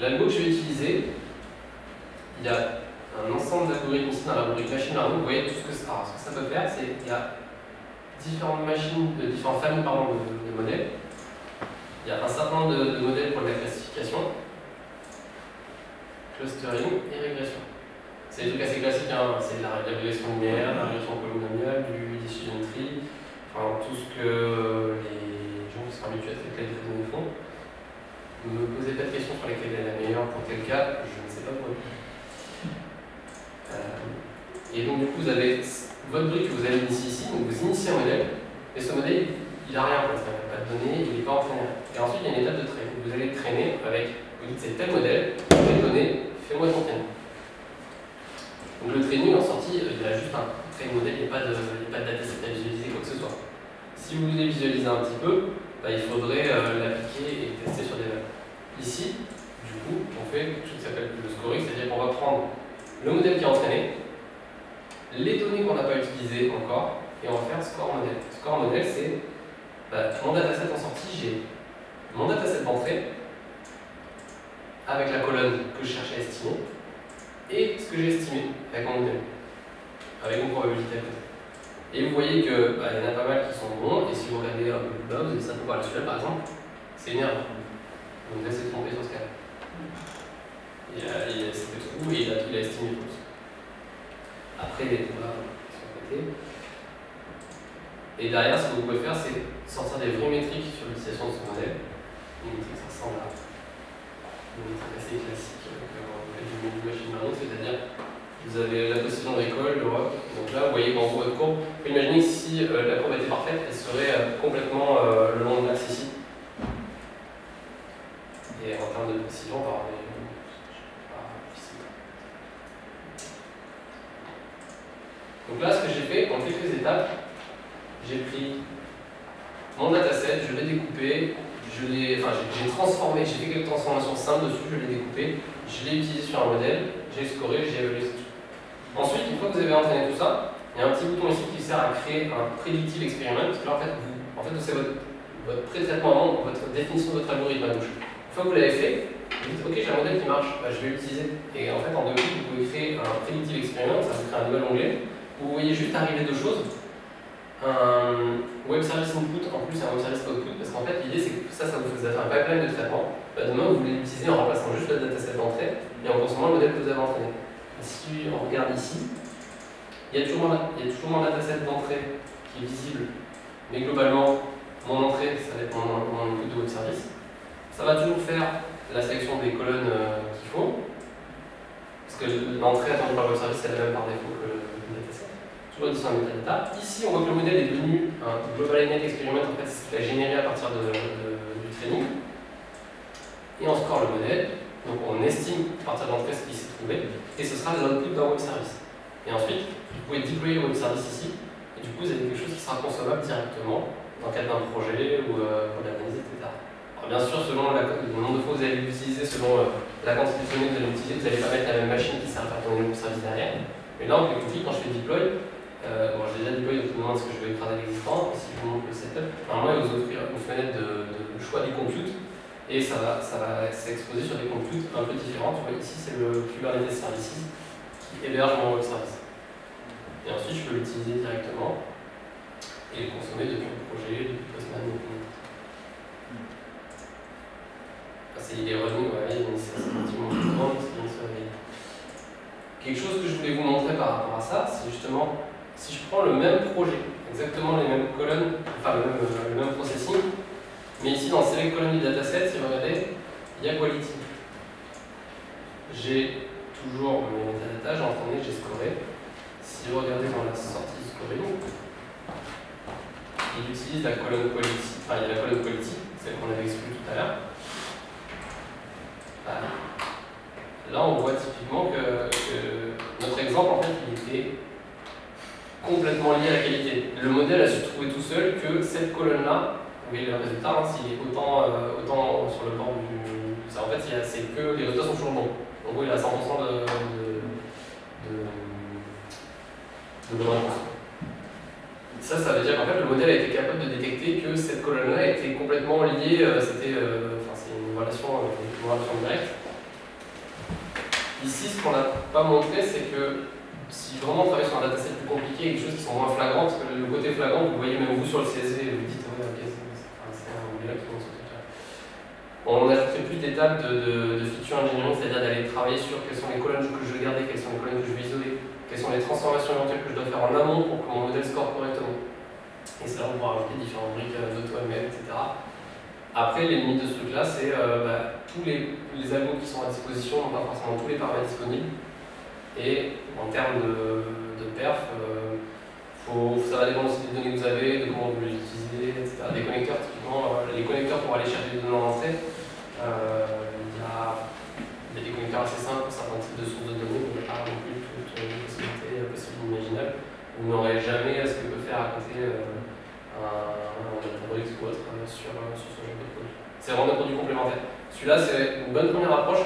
L'algo que je vais utiliser, il y a un ensemble d'algorithmes ici dans la rubrique machine learning. Vous voyez tout ce que ça, ce que ça peut faire, c'est qu'il y a différentes familles de modèles. Il y a un certain nombre de modèles pour la classification, clustering et régression. C'est des trucs assez classiques, hein. C'est de la régression linéaire, la régression polynomiale, du decision tree, enfin tout ce que les gens qui sont habitués à traiter les données font. Ne me posez pas de questions sur lesquelles est la meilleure pour tel cas, je ne sais pas pour eux. Et donc du coup vous avez votre brique que vous avez initié ici, donc vous initiez un modèle, et ce modèle il n'a rien pour l'instant, il n'a pas de données, il n'est pas entraîné. Et ensuite il y a une étape de training. Vous allez traîner avec, vous dites c'est tel modèle, telle donnée, fais-moi ton training. Donc le training en sortie, il y a juste un training modèle, il n'y a pas de dataset à visualiser, quoi que ce soit. Si vous voulez visualiser un petit peu, il faudrait l'appliquer et tester sur des valeurs. Ici, du coup, on fait quelque chose qui s'appelle le scoring, c'est-à-dire qu'on va prendre le modèle qui est entraîné, les données qu'on n'a pas utilisées encore, et on va faire score modèle. Score modèle, c'est mon dataset en sortie, j'ai mon dataset d'entrée avec la colonne que je cherche à estimer et ce que j'ai estimé avec mon modèle, avec une probabilité à côté. Et vous voyez qu'il y en a pas mal qui sont bons, et si vous regardez un peu plus bas, vous avez ça pour parler celui-là par exemple, c'est une erreur. Donc là, c'est trompé sur ce cas. C'était trou et il a estimé fausse. Après, les trous-là sont pétés. Et derrière, ce que vous pouvez faire, c'est sortir des vraies métriques sur l'utilisation de ce modèle. Une métrique, ça ressemble à une métrique assez classique quand vous faites du machine learning, c'est-à-dire vous avez la position de récolte, le rock. Donc là, vous voyez qu'en gros, votre courbe, vous pouvez imaginer que si la courbe était parfaite, elle serait complètement le long de l'axe ici. Et en termes de précision, par exemple, donc là, ce que j'ai fait, en quelques étapes, j'ai pris mon dataset, je l'ai découpé, j'ai transformé, j'ai fait quelques transformations simples dessus, je l'ai découpé, je l'ai utilisé sur un modèle, j'ai scoré, j'ai évalué ce truc. Ensuite, une fois que vous avez entraîné tout ça, il y a un petit bouton ici qui sert à créer un predictive experiment, parce que là, en fait, c'est votre pré-traitement, votre définition de votre algorithme à gauche. Une fois que vous l'avez fait, vous dites ok, j'ai un modèle qui marche, je vais l'utiliser. Et en fait, en deux clics, vous pouvez créer un predictive experiment, ça vous crée un nouvel onglet, où vous voyez juste arriver deux choses. Un web service input en plus et un web service output, parce qu'en fait, l'idée c'est que ça vous fait un pipeline de traitement. Demain, vous voulez l'utiliser en remplaçant juste le dataset d'entrée et en consommant le modèle que vous avez entraîné. Si on regarde ici, il y a toujours mon dataset d'entrée qui est visible, mais globalement, mon entrée, ça va être mon input de web service. Ça va toujours faire la sélection des colonnes qu'il faut, parce que l'entrée attendue par le web service, c'est la même par défaut que le dataset. toujours l'édition de metadata. Ici, on voit que le modèle est devenu un Global Net Experiment, en fait, c'est ce qu'il a généré à partir du training. Et on score le modèle, donc on estime à partir de l'entrée ce qui s'est trouvé, et ce sera l'output d'un web service. Et ensuite, vous pouvez déployer le web service ici, et du coup, vous avez quelque chose qui sera consommable directement dans le cadre d'un projet ou pour l'analyse, etc. Alors bien sûr, selon le nombre de fois que vous allez l'utiliser, selon la quantité de données que vous allez utiliser, vous n'allez pas mettre la même machine qui sert à faire tourner le web service derrière. Mais là, on peut cliquer quand je fais deploy. Bon, j'ai déjà deployé, donc je me demande ce que je vais écraser l'existant. Et si je vous montre le setup, normalement, il va vous offrir une fenêtre de choix du compute. Et ça va s'exposer sur des computes un peu différents. Tu vois, ici, c'est le Kubernetes Services qui héberge mon web service. Et ensuite, je peux l'utiliser directement et le consommer depuis le projet, depuis Postman. Il est revenu, ouais, il y a une effectivement grande. Quelque chose que je voulais vous montrer par rapport à ça, c'est justement, si je prends le même projet, exactement les mêmes colonnes, enfin le même processing, mais ici dans Select Column du dataset, si vous regardez, il y a Quality. J'ai toujours mes métadatas, j'ai entraîné, j'ai scoré. Si vous regardez dans la sortie scoring, il utilise la colonne Quality, enfin il y a la colonne Quality, celle qu'on avait exclue tout à l'heure. Là, on voit typiquement que notre exemple, en fait, il était complètement lié à la qualité. Le modèle a su trouver tout seul que cette colonne-là, vous voyez le résultat, hein, s'il est autant sur le bord du... Ça, en fait, c'est que les résultats sont toujours bons. En gros, il a 100% de bonne réponse. Ça veut dire qu'en fait, le modèle a été capable de détecter que cette colonne-là était complètement liée, c'est une relation directe. Ici, ce qu'on n'a pas montré, c'est que si vraiment on travaille sur un dataset plus compliqué, quelque chose qui sont moins flagrants, parce que le côté flagrant, vous voyez même vous sur le CSV, vous dites, ouais, ok, c'est un modèle qui montre ce truc-là. On ajouterait plus d'étapes de feature engineering, c'est-à-dire d'aller travailler sur quelles sont les colonnes que je veux garder, quelles sont les colonnes que je veux isoler, quelles sont les transformations éventuelles que je dois faire en amont pour que mon modèle score correctement. Et ça, on pourra ajouter différentes briques d'auto-ML, etc. Après, les limites de ce truc-là, c'est tous les algos qui sont à disposition n'ont pas forcément tous les paramètres disponibles. Et en termes de perf, ça va dépendre aussi des données que vous avez, de comment vous les utilisez, etc. Des connecteurs, typiquement, les connecteurs pour aller chercher des données en entrée, il y a des connecteurs assez simples pour certains types de sources de données, mais pas non plus toutes les possibilités possibles imaginables. Vous n'aurez jamais ce que peut faire à côté un Databricks ou autre sur ce genre de produit. C'est vraiment des produits complémentaires. Celui-là, c'est une bonne première approche.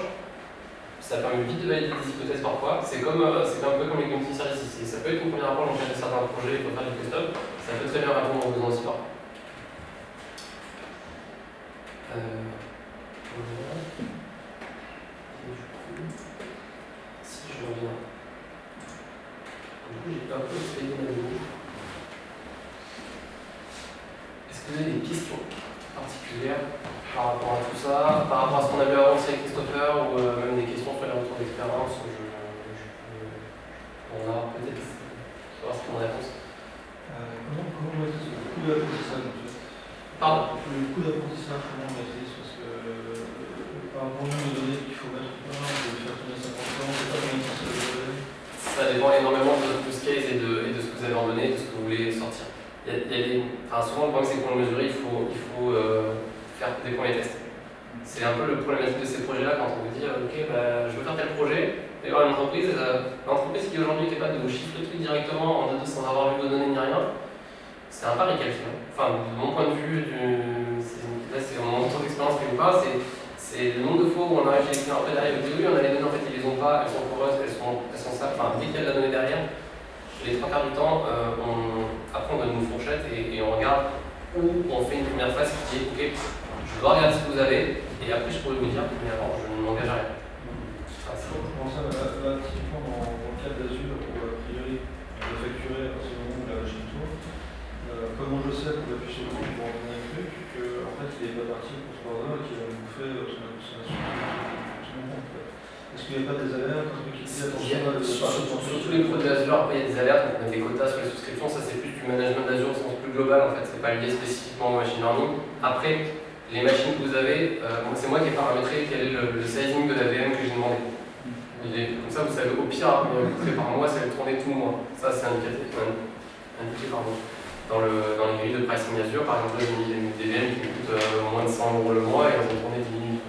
Ça permet vite de valider des hypothèses parfois. C'est un peu comme les community services. Ça peut être une première approche dans le cadre de certains projets, il faut faire du custom. Ça peut très bien répondre aux besoins de support. Si je reviens. Du coup, j'ai un peu essayé ma ligne. Est-ce que vous avez des questions particulières par rapport à tout ça, par rapport à ce qu'on a vu avancer avec Christopher, ou même des questions sur les retours d'expérience? On a peut-être savoir ce qu'on réponse. Comment on maîtrise le coût d'apprentissage en fait? Pardon? Le coût d'apprentissage, comment on maîtrise? Parce que par rapport au nombre de données qu'il faut mettre, on peut faire tourner 50 ans, on ne sait pas combien de temps ça va durer. Ça dépend énormément de use case et de ce que vous avez emmené, de ce que vous voulez sortir. Souvent, le problème, c'est que pour le mesurer, il faut faire des premiers tests. C'est un peu le problématique de ces projets-là quand on vous dit ok, je veux faire tel projet, et alors l'entreprise qui aujourd'hui est capable de vous chiffrer le truc directement en 2 sans avoir vu vos données ni rien, c'est un pari qu'elle fait. Enfin, de mon point de vue, là c'est mon retour d'expérience quelque part, c'est le nombre de fois où on arrive chez les clients, après derrière, oui, on a les données, en fait ils les ont pas, elles sont poreuses, elles sont ça, enfin dès qu'il y a de la donnée derrière, les 3 quarts du temps, après on donne une fourchette et on regarde où on fait une première phase qui est ok, je dois regarder ce que vous avez et après je pourrais vous dire, mais avant je ne m'engage à rien. Comment ça, là, typiquement dans le cas d'Azure, où a priori on doit facturer à partir du moment où la machine tourne, comment je sais pour appuyer sur le bouton pour entraîner un truc, qu'en fait il n'est pas parti pour 3 heures et qu'il va nous faire son consommation tout le monde en fait. Est-ce qu'il n'y a pas des alertes, un truc qui dit attention sur tous les produits Azure, après il y a des alertes, on a des quotas sur les souscriptions, ça c'est plus du management d'Azure au sens plus global en fait, c'est pas lié spécifiquement au machine learning. Après, les machines que vous avez, c'est moi qui ai paramétré quel est le sizing de la VM que j'ai demandé. Comme ça, vous savez, au pire, combien il coûterait par mois, c'est tourner tout le mois. Ça, c'est indiqué par mois. Dans les grilles de pricing Azure, par exemple, j'ai mis des VM qui coûtent moins de 100 € le mois et on va tourner 10 minutes.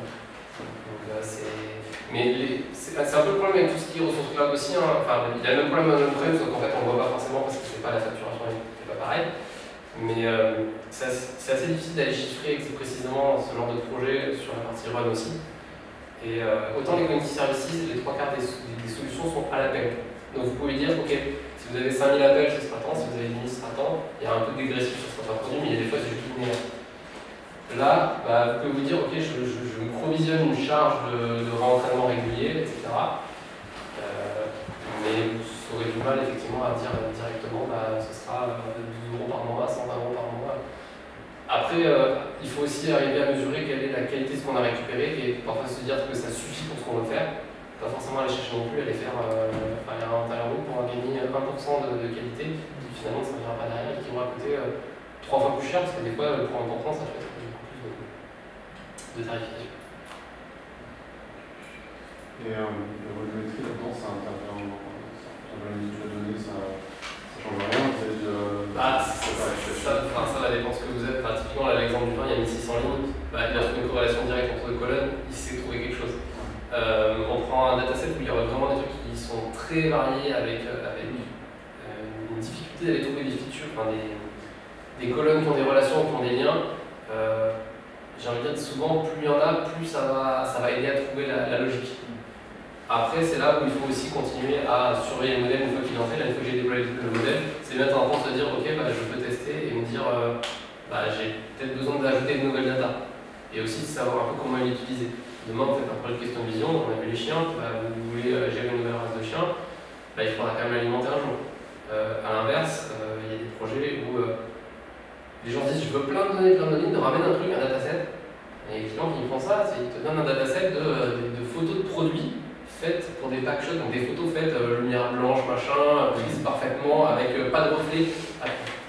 Mais c'est un peu le problème avec tout ce qui est ressources cloud aussi. Hein. Enfin, il y a le même problème dans on-prem, sauf qu'en fait, on ne voit pas forcément parce que c'est pas la facturation, c'est pas pareil. Mais c'est assez difficile d'aller chiffrer précisément ce genre de projet sur la partie run aussi. Et autant les community services, les 3/4 des solutions sont à l'appel. Donc vous pouvez dire, ok, si vous avez 5000 appels, ce sera tant, si vous avez 10 000, ce sera tant. Il y a un peu de dégressif sur certains produits, mais il y a des fois, c'est juste linéaire. Là, vous pouvez vous dire, ok, je me provisionne une charge de réentraînement régulier, etc. Mais vous aurez du mal effectivement à dire directement, ce sera 12 € par mois, 120 € par mois. Après, il faut aussi arriver à mesurer quelle est la qualité de ce qu'on a récupéré et parfois se dire que ça suffit pour ce qu'on veut faire. Pas forcément aller chercher non plus, aller faire un firewall pour gagner 1% de qualité qui finalement ça ne viendra pas derrière et qui va coûter 3 fois plus cher parce que des fois, pour 1%, ça fait beaucoup plus de tarification. Et la volumétrie là-dedans, ça intervient dans la mise de données, ça change rien. Ça va dépendre de ce que vous êtes. Typiquement, l'exemple du vin, il y a 1600 lignes. Il a trouvé une corrélation directe entre deux colonnes, il s'est trouvé quelque chose. On prend un dataset où il y aura vraiment des trucs qui sont très variés avec une difficulté d'aller trouver des features, des colonnes qui ont des relations, qui ont des liens. J'ai envie de dire souvent, plus il y en a, plus ça va aider à trouver la logique. Après, c'est là où il faut aussi continuer à surveiller le modèle une fois qu'il en fait. Là, une fois que j'ai déployé le modèle, c'est mettre en compte de dire, ok, je peux tester et me dire, j'ai peut-être besoin d'ajouter de nouvelles data. Et aussi de savoir un peu comment l'utiliser. Demain, vous faites un projet de question de vision, on a vu les chiens, vous voulez gérer une nouvelle race de chiens, il faudra quand même l'alimenter un jour. À l'inverse, il y a des projets où les gens disent, je veux plein de données, de ramener un truc, un dataset. Et les clients qui font ça, ils te donnent un dataset de photos de produits faites pour des packshots, donc des photos faites lumière blanche, machin, prises parfaitement, avec pas de reflet.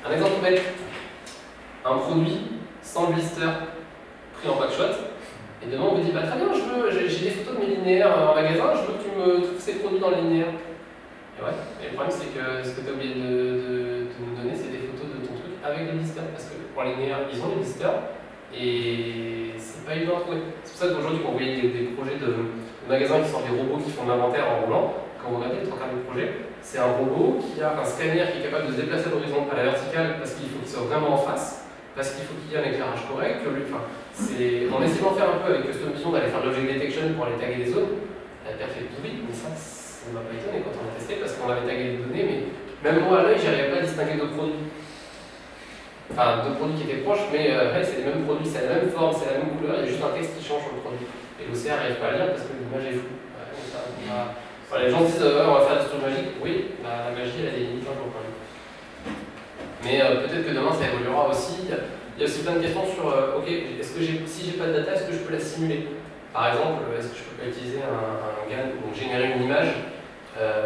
Un exemple bête, un produit sans blister pris en packshot, et demain on vous dit très bien, j'ai des photos de mes linéaires en magasin, je veux que tu me trouves ces produits dans les linéaires. Et ouais, et le problème c'est que ce que tu as oublié de nous donner, c'est des photos de ton truc avec des blisters, parce que pour les linéaires, ils ont des blisters, et c'est pas évident à trouver. C'est pour ça qu'aujourd'hui, quand vous voyez des projets de magasins qui sont des robots qui font de l'inventaire en roulant, quand vous regardez le 3/4 du projet, c'est un robot qui a un scanner qui est capable de se déplacer à l'horizon, à la verticale, parce qu'il faut qu'il soit vraiment en face, parce qu'il faut qu'il y ait un éclairage correct. On essaie d'en faire un peu avec Custom Vision, d'aller faire de l'object detection pour aller taguer des zones. Elle a fait tout vite, mais ça ne m'a pas étonné quand on a testé, parce qu'on avait tagué des données, mais même moi à l'œil, j'arrivais pas à distinguer deux produits. Enfin, deux produits qui étaient proches, mais c'est les mêmes produits, c'est la même forme, c'est la même couleur, il y a juste un texte qui change sur le produit. Et l'OCR n'arrive pas à lire parce que l'image est floue. Les gens disent on va faire des trucs magiques. Oui, la magie elle a des limites un jour quand même. Mais peut-être que demain ça évoluera aussi. Il y a aussi plein de questions sur ok, si j'ai pas de data, est-ce que je peux la simuler? Par exemple, est-ce que je peux pas utiliser un GAN pour générer une image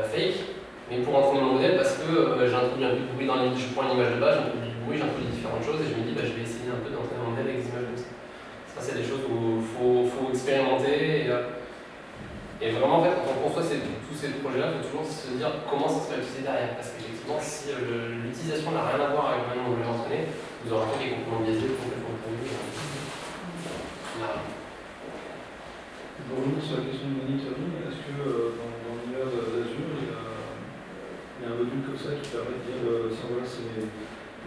fake, mais pour entraîner mon modèle parce que j'introduis un peu de bruit dans l'image, je prends l'image de base, j'introduis du bruit, j'introduis différentes choses et je me dis je vais essayer un peu d'entraîner mon modèle avec des images comme ça. Ça, c'est des choses où il faut expérimenter et vraiment, en fait, quand on conçoit tous ces projets-là, il faut toujours se dire comment ça sera utilisé derrière. Parce qu'effectivement, si l'utilisation n'a rien à voir avec la manière dont vous l'entraînez, vous aurez un truc qui est complètement biaisé, complètement pourri. Voilà. Pour revenir sur la question du monitoring, est-ce que dans l'univers d'Azure, il y a un module comme ça qui permet de dire ça, voilà, c'est les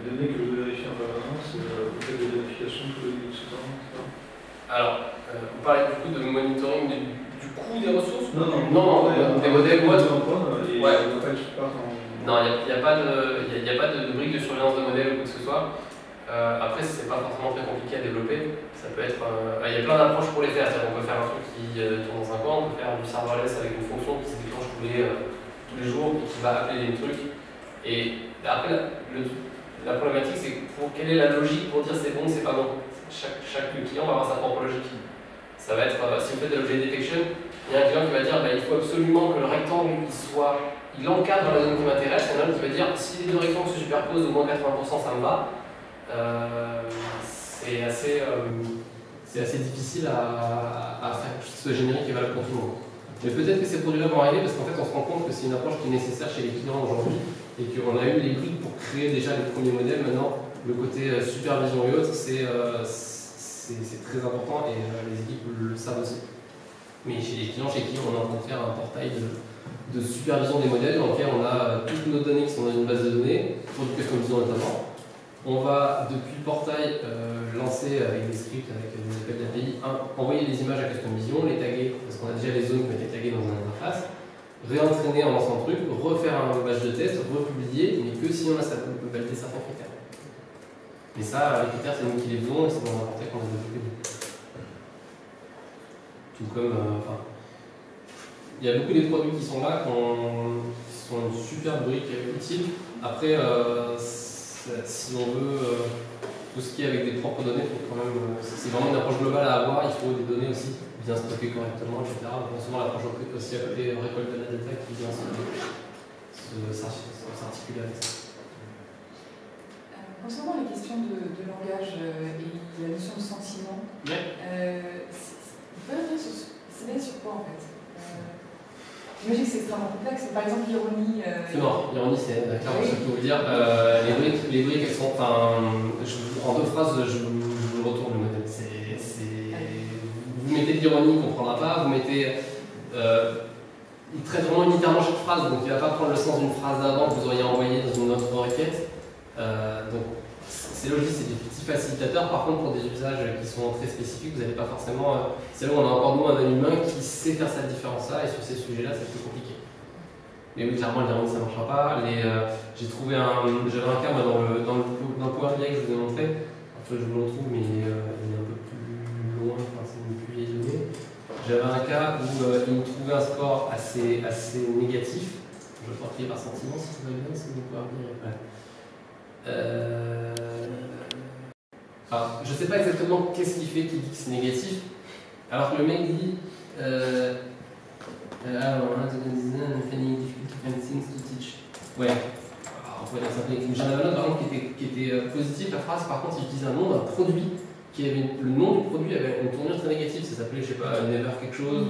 données que je veux vérifier en permanence, vous faites des vérifications tous les minutes sous temps, etc. Alors, vous parlez du coup de monitoring du coût des ressources? Non, des modèles ou autres. Ouais. Non, il n'y a pas de brique de surveillance de modèle ou quoi que ce soit. Après, c'est pas forcément très compliqué à développer. Ça peut être, il y a plein d'approches pour les faire. C'est-à-dire qu'on peut faire un truc qui tourne dans un coin, on peut faire du serverless avec une fonction qui se déclenche tous les jours et qui va appeler des trucs. Et après, la problématique, c'est quelle est la logique pour dire c'est bon, c'est pas bon. Chaque client va avoir sa propre logique. Ça va être, si vous faites de l'objet detection, il y a un client qui va dire il faut absolument que le rectangle il encadre la zone qui m'intéresse. Il y en a un qui va dire si les deux rectangles se superposent au moins 80%, ça me va. C'est assez difficile à faire que ce soit générique et valable pour tout le monde. Mais peut-être que ces produits-là vont arriver parce qu'en fait on se rend compte que c'est une approche qui est nécessaire chez les clients aujourd'hui et qu'on a eu les briques pour créer déjà les premiers modèles. Maintenant, le côté supervision et autres, c'est très important et les équipes le savent aussi. Mais chez les clients, chez qui on est en train de faire un portail de supervision des modèles dans lequel on a toutes nos données qui sont dans une base de données, pour du custom vision notamment. On va, depuis le portail, lancer avec des scripts, avec des appels d'API, envoyer les images à Custom Vision, les taguer, parce qu'on a déjà les zones qui ont été taguées dans une interface, réentraîner en lançant le truc, refaire un batch de test, republier, mais que si on a ça, on peut valider certains critères. Mais ça, les critères, c'est nous qui les faisons et c'est dans un portail qu'on a développé. Tout comme, il y a beaucoup des produits qui sont là, qui sont une super brique utile. Après, si on veut tout ce qui est avec des propres données, faut quand même, c'est vraiment une approche globale à avoir. Il faut des données aussi bien stockées correctement, etc. Donc, souvent l'approche aussi à côté récolte de la data qui vient s'articuler avec ça. Concernant les questions de langage et la notion de sentiment, c'est bien sur quoi en fait? J'imagine que c'est extrêmement complexe. Par exemple, l'ironie. Non, l'ironie, c'est clairement ce que je peux vous dire. Les briques, elles sont. En 2 phrases, je vous retourne le modèle. Vous mettez de l'ironie, il ne comprendra pas. Vous mettez. Il traite vraiment unitairement chaque phrase, donc il ne va pas prendre le sens d'une phrase d'avant que vous auriez envoyée dans une autre requête. Donc, c'est logique, c'est des petits facilitateurs. Par contre, pour des usages qui sont très spécifiques, vous n'allez pas forcément. C'est là où on a encore nous un humain qui sait faire cette différence-là, et sur ces sujets-là, c'est plus compliqué. Mais oui, clairement, l'ironie, ça ne marchera pas. J'ai trouvé j'avais un cas dans le Power BI que je vous ai montré. Enfin, je vous le retrouve, mais il est un peu plus loin, c'est une plus vieille donnée. J'avais un cas où il me trouvait un score assez négatif. Je vais porter par sentiment, si vous voulez bien, c'est mon Power BI. Enfin, je ne sais pas exactement qu'est-ce qu'il fait qui dit que c'est négatif, alors que le mec dit ouais, alors, on pourrait dire ça. J'en avais un autre par contre qui était positif, la phrase par contre il utilise un nom d'un produit qui avait le nom du produit avait une tournure très négative, ça s'appelait je sais pas Never quelque chose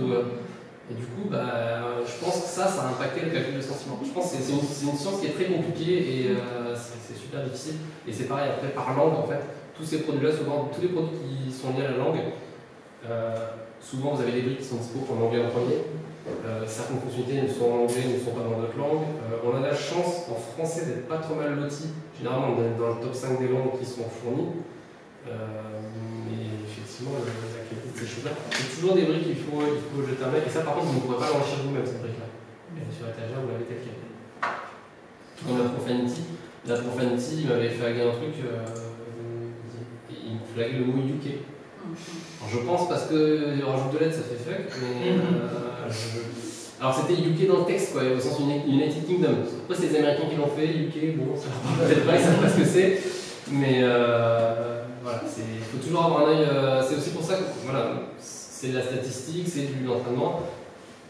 et du coup je pense que ça a impacté le calcul de sentiment. Je pense que c'est une science qui est très compliquée et c'est super difficile et c'est pareil après par langue en fait. Tous ces produits-là, souvent, tous les produits qui sont liés à la langue, souvent vous avez des briques qui sont dispo en anglais en premier. Certaines fonctionnalités ne sont en anglais, ne sont pas dans d'autres langues. On a la chance en français d'être pas trop mal loti. Généralement, on est dans le top 5 des langues qui sont fournies. Mais effectivement, la qualité de ces choses-là, c'est toujours des briques qu'il faut jeter un œil. Et ça, par contre, vous ne pourrez pas l'enrichir vous-même, cette brique-là. Elle est sur l'étagère, vous l'avez telle qu'elle est. Dans la Profanity, il m'avait flagué un truc. Il me flaguait le mot UK. Alors je pense parce que rajoute de lettres ça fait fuck, mais alors c'était UK dans le texte quoi, au sens United Kingdom. Après c'est les Américains qui l'ont fait, UK, bon ça peut-être pas, ils savent pas ce que c'est, mais voilà, il faut toujours avoir un œil, c'est aussi pour ça que voilà, c'est de la statistique, c'est de l'entraînement.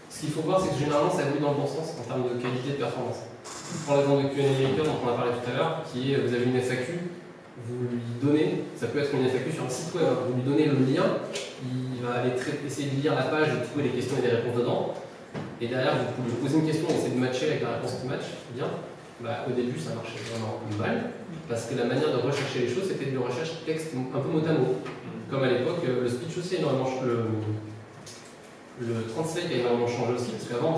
Ce qu'il faut voir c'est que généralement ça évolue dans le bon sens en termes de qualité de performance. Je prends l'exemple de Q&A Maker dont on a parlé tout à l'heure, qui est vous avez une FAQ. Vous lui donnez, ça peut être une FAQ sur un site web, vous lui donnez le lien, il va aller essayer de lire la page, de trouver les questions et les réponses dedans, et derrière vous pouvez lui poser une question et essayer de matcher avec la réponse qui match bien. Au début ça marchait vraiment mal, parce que la manière de rechercher les choses c'était de recherche texte un peu mot à mot. Comme à l'époque, le speech aussi a énormément changé, le translate a énormément changé aussi, parce qu'avant on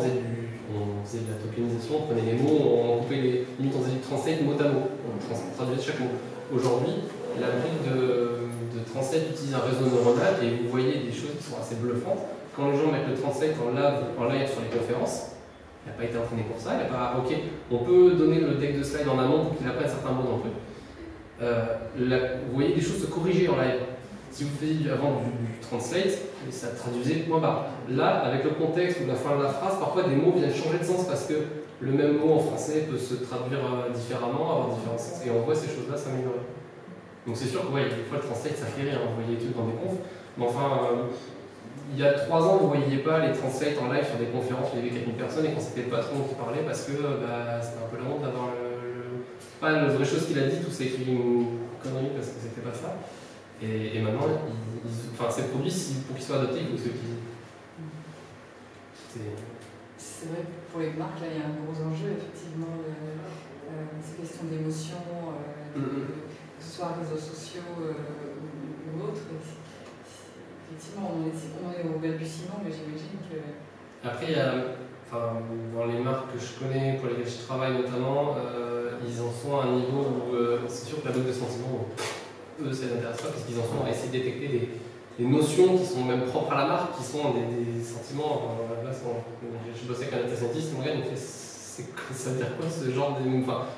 faisait de la tokenisation, on prenait les mots, on coupait les limites, on faisait du translate mot à mot, on traduisait chaque mot. Aujourd'hui, la brique de translate utilise un réseau neuronal et vous voyez des choses qui sont assez bluffantes. Quand les gens mettent le translate en live sur les conférences, il n'a pas été entraîné pour ça, il n'a pas. Ok, on peut donner le deck de slide en amont pour qu'il apprenne certains mots dans le truc. Vous voyez des choses se corriger en live. Si vous faisiez avant du translate, ça traduisait point barre. Là, avec le contexte ou la fin de la phrase, parfois des mots viennent changer de sens parce que le même mot en français peut se traduire différemment, avoir différents sens, et on voit ces choses-là s'améliorer. Donc c'est sûr que des fois le translate ça fait rire, vous voyez des trucs dans des confs, mais enfin, il y a 3 ans vous ne voyiez pas les translates en live sur des conférences où il y avait 4000 personnes et qu'on c'était le patron qui parlait parce que c'était un peu la honte d'avoir pas la vraie chose qu'il a dit, tout ça écrit une connerie parce que c'était pas ça. Et maintenant, ces produits, pour qu'ils soient adoptés, il faut qu'ils C'est vrai que pour les marques, là, il y a un gros enjeu, effectivement, ces questions d'émotion, que ce soit réseaux sociaux ou autres. Effectivement, on est au balbutiement, mais j'imagine que... Après, il y a, dans les marques que je connais, pour lesquelles je travaille notamment, ils en sont à un niveau où c'est sûr que la boîte de sentiments, eux, ça les intéresse pas, parce qu'ils en sont à essayer de détecter des notions qui sont même propres à la marque, qui sont des sentiments. Là, je bossais avec un data scientist, mon gars il me fait ça veut dire quoi ce genre de.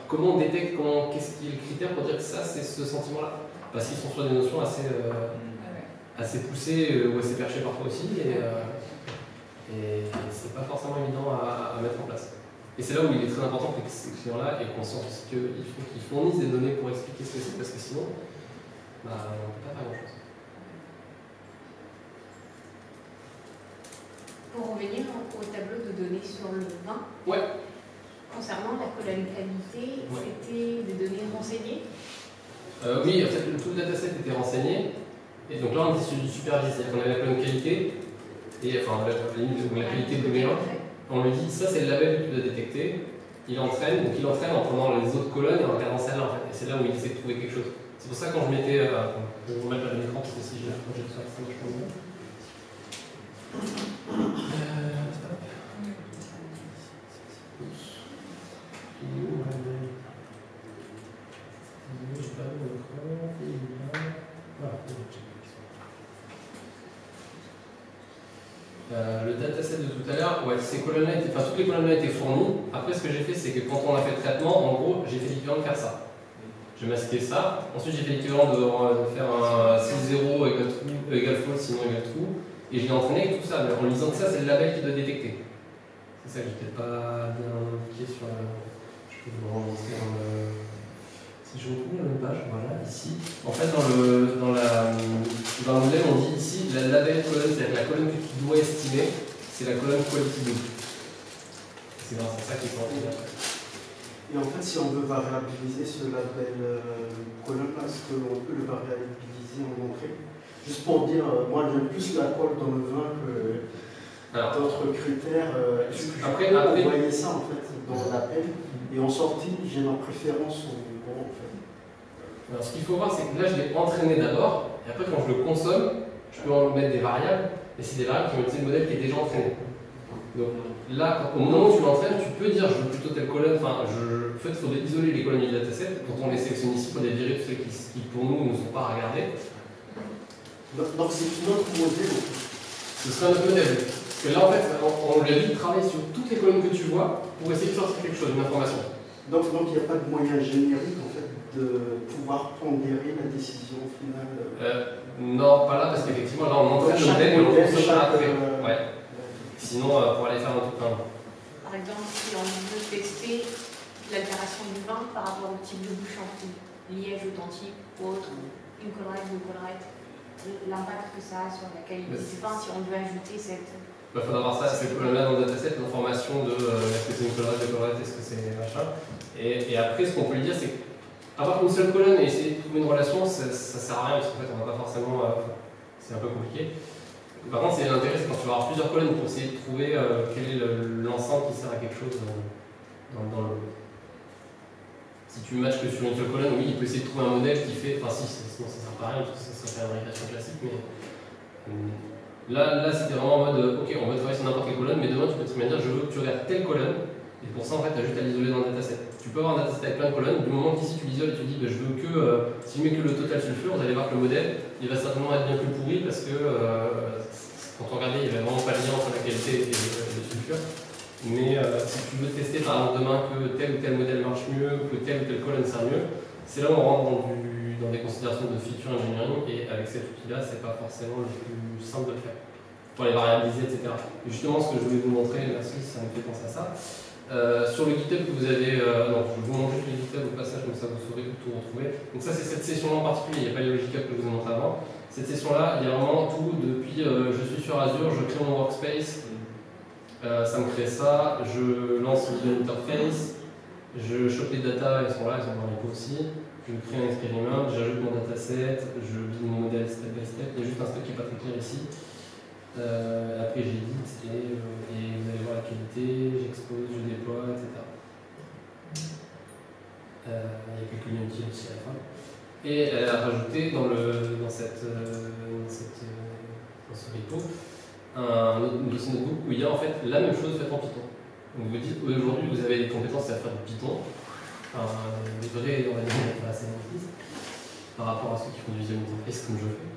Comment on détecte, qu'est-ce qui est le critère pour dire que ça c'est ce sentiment-là? Parce qu'ils sont sur des notions assez poussées ou assez perchées parfois aussi, et c'est pas forcément évident à mettre en place. Et c'est là où il est très important que ces clients-là aient conscience aussi qu'il faut qu'ils fournissent des données pour expliquer ce que c'est, parce que sinon, on ne peut pas faire grand-chose. Pour revenir au tableau de données sur le vin, concernant la colonne qualité, c'était des données renseignées? Oui, en fait, tout le dataset était renseigné. Et donc là, on était sur du supervisé. C'est-à-dire qu'on avait la colonne qualité, et la qualité de V1. On lui dit, ça c'est le label que tu dois détecter. Il entraîne en prenant les autres colonnes et en regardant celle-là, en fait. Et c'est là où il essaie de trouver quelque chose. C'est pour ça que quand je mettais. Je vais vous remettre à l'écran parce que si j'ai un projet de faire ça, je pense bien. Le dataset de tout à l'heure, ces colonnes-là toutes les colonnes-là étaient fournies. Après, ce que j'ai fait, c'est que quand on a fait le traitement, en gros, j'ai fait l'équivalent de faire ça. J'ai masqué ça. Ensuite, j'ai fait l'équivalent de faire un 6-0 égale false, sinon égale true. Et je l'ai entraîné avec tout ça. Mais en lisant que ça, c'est le label qui doit détecter. C'est ça que je n'étais pas bien indiqué sur la. Je peux vous remontrer dans le. Si je retrouve la même page, voilà, ici. En fait, dans le modèle, on dit ici la label colonne, c'est-à-dire la colonne que tu dois estimer, c'est la colonne quality loop. C'est grâce à ça qu'il faut en faire. Et en fait, si on veut variabiliser ce label colonne, est-ce qu'on peut le variabiliser en entrée? Juste pour dire, moi j'aime plus la colle dans le vin que d'autres critères. Est-ce que je peux envoyer ça en fait dans l'appel? Et en sortie, j'ai ma préférence en gros en fait. Alors, ce qu'il faut voir, c'est que là je l'ai entraîné d'abord, et après quand je le consomme, je peux en mettre des variables, et c'est des variables qui vont utiliser le modèle qui est déjà entraîné. Donc là, au moment où tu l'entraînes, tu peux dire je veux plutôt telle colonne, en fait il faudrait isoler les colonnes du dataset, quand on les sélectionne ici, il faut les virer tous ceux qui pour nous ne sont pas à regarder. Donc c'est notre modèle. Ce serait notre modèle. Parce que là en fait, on lui a dit de travailler sur toutes les colonnes que tu vois pour essayer de sortir quelque chose, une information. Donc il n'y a pas de moyen générique en fait de pouvoir pondérer la décision finale. Non, pas là, parce qu'effectivement là on entraîne le modèle et on consomme après. Sinon, pour aller faire un truc comme. Par exemple, si on veut tester l'altération du vin par rapport au type de bouche en plus, liège authentique ou autre, une collerette, deux collerettes, l'impact que ça a sur la qualité du vin si on veut ajouter cette. Il faudra voir ça, c'est le problème là dans le dataset, l'information de est-ce que c'est une collerette, deux collerettes, est-ce que c'est machin. Et après, ce qu'on peut lui dire, c'est qu'avoir une seule colonne et essayer de trouver une relation, ça sert à rien, parce qu'en fait, on va pas forcément. C'est un peu compliqué. Par contre, c'est l'intérêt, c'est quand tu vas avoir plusieurs colonnes pour essayer de trouver quel est l'ensemble qui sert à quelque chose dans le. Si tu matches que sur une seule colonne, oui, il peut essayer de trouver un modèle qui fait. Enfin, sinon ça sert pas à rien, parce que ça serait une régression classique, mais. Là c'était vraiment en mode, ok, on va travailler sur n'importe quelle colonne, mais demain tu peux très bien dire, je veux que tu regardes telle colonne, et pour ça en fait, tu as juste à l'isoler dans le dataset. Tu peux avoir un dataset avec plein de colonnes, du moment qu'ici tu l'isoles et tu dis, je veux que, si je mets que le total sulfure, vous allez voir que le modèle, il va certainement être bien plus pourri, parce que quand on regardait, il n'y avait vraiment pas de lien entre la qualité et le sulfure. Mais si tu veux tester par exemple demain que tel ou tel modèle marche mieux, que telle ou telle colonne sert mieux, c'est là où on rentre dans des considérations de feature engineering, et avec cet outil-là, c'est pas forcément le plus simple de le faire. Pour les variabiliser, etc. Et justement, ce que je voulais vous montrer, merci, ça me fait penser à ça. Sur le GitHub que vous avez, non, je vous montre juste le GitHub au passage, comme ça vous saurez tout retrouver. Donc ça, c'est cette session-là en particulier, il n'y a pas les Logic Hub que je vous ai montré avant. Cette session-là, il y a vraiment tout, depuis je suis sur Azure, je crée mon workspace, ça me crée ça, je lance une interface, je chope les data, elles sont là, elles sont dans les pots aussi. Je crée un experiment, j'ajoute mon dataset, je build mon modèle step by step. Il y a juste un step qui n'est pas très clair ici. Après j'édite et fonctionnalités, j'expose, je déploie, etc. Il y a quelques liens utiles aussi à la fin. Et elle a rajouté dans ce repo un dossier notebook où il y a en fait la même chose faite en Python. Donc vous dites aujourd'hui vous avez des compétences à faire du Python, des vrais on va dire assez simplistes par rapport à ceux qui font du visual interface comme je fais.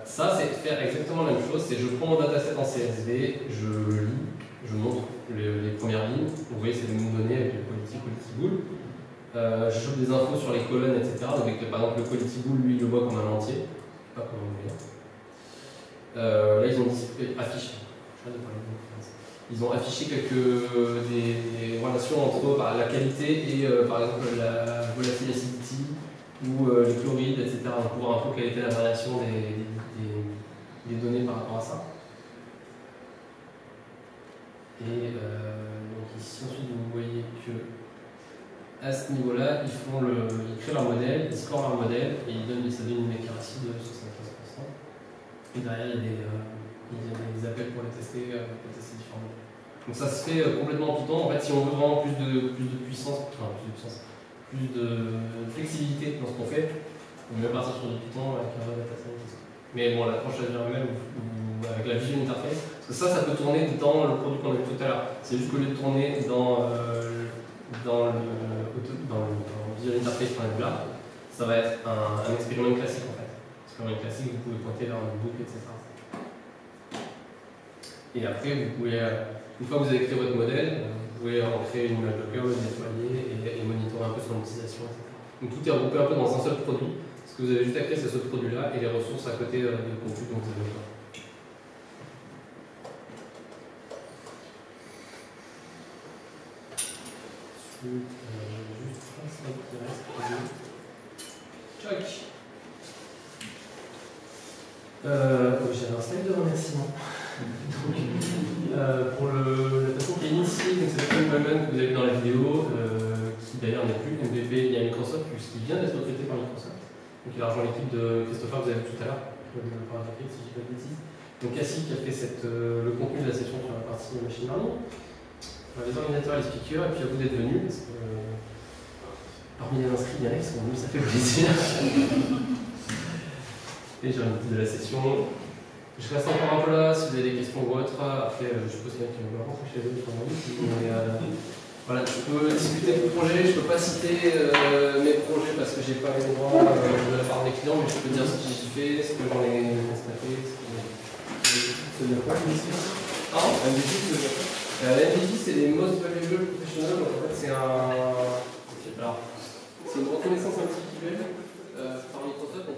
Ça c'est faire exactement la même chose, c'est je prends mon dataset en CSV, je lis, je montre les premières lignes, vous voyez c'est les mêmes données avec le quality bool. Je chope des infos sur les colonnes, etc. Donc, par exemple, le quality bool, lui, il le voit comme un entier, pas comme un booléen. Là, ils ont affiché. Ils ont affiché des relations entre la qualité et, par exemple, la volatile acidity ou les chlorides, etc. Donc, pour voir un peu quelle était la variation des données par rapport à ça. Et donc, ici, ensuite, vous voyez que à ce niveau-là, ils créent leur modèle, ils scorent leur modèle et ça donne une accuracy de 75%. Et derrière, il y a des appels pour les tester différemment. Donc ça se fait complètement en Python. En fait, si on veut vraiment plus de puissance, plus de flexibilité dans ce qu'on fait, on peut partir sur du Python avec un data scientist. Mais bon, l'approche Azure ML avec la visual interface, parce que ça peut tourner dans le produit qu'on a vu tout à l'heure. C'est juste qu'au lieu de tourner dans le visual interface par exemple, ça va être un expériment classique en fait. Expériment classique, vous pouvez pointer vers un book, etc. Et après, vous pouvez, une fois que vous avez créé votre modèle, vous pouvez en créer une image Docker, le nettoyer et monitorer un peu son utilisation, etc. Donc tout est regroupé un peu dans un seul produit. Ce que vous avez juste à créer, c'est ce produit-là et les ressources à côté de compute dont vous avez besoin. Juste un slide qui reste. Tchac. J'avais un slide de remerciement. Pour la personne qui a initié cette environment que vous avez vu dans la vidéo, qui d'ailleurs n'est plus MVP, il y a Microsoft, puisqu'il vient d'être recruté par Microsoft. Donc il a rejoint l'équipe de Christopher, vous avez vu tout à l'heure, le développeur appliqué, si je ne dis pas de bêtises. Donc Cassie qui a fait le contenu de la session sur la partie machine learning. Les ordinateurs et les speakers, et puis à vous d'être venus, parce que parmi les inscrits, il y en a qui sont venus, ça fait plaisir. Et j'ai un outil de la session. Je reste encore un peu là si vous avez des questions ou autres. Après, je suppose qu'il y en a qui vont me rencontrer chez eux, mais voilà, je peux discuter de projets, je ne peux pas citer mes projets parce que je n'ai pas les droits de la part des clients, mais je peux dire ce que j'ai fait, ce que j'en ai constaté. Ça veut dire quoi, MVC? Ah, MVC, ça veut dire quoi? l'MVP, c'est les Most Valuable Professional, donc en fait c'est une reconnaissance individuelle par Microsoft. Donc,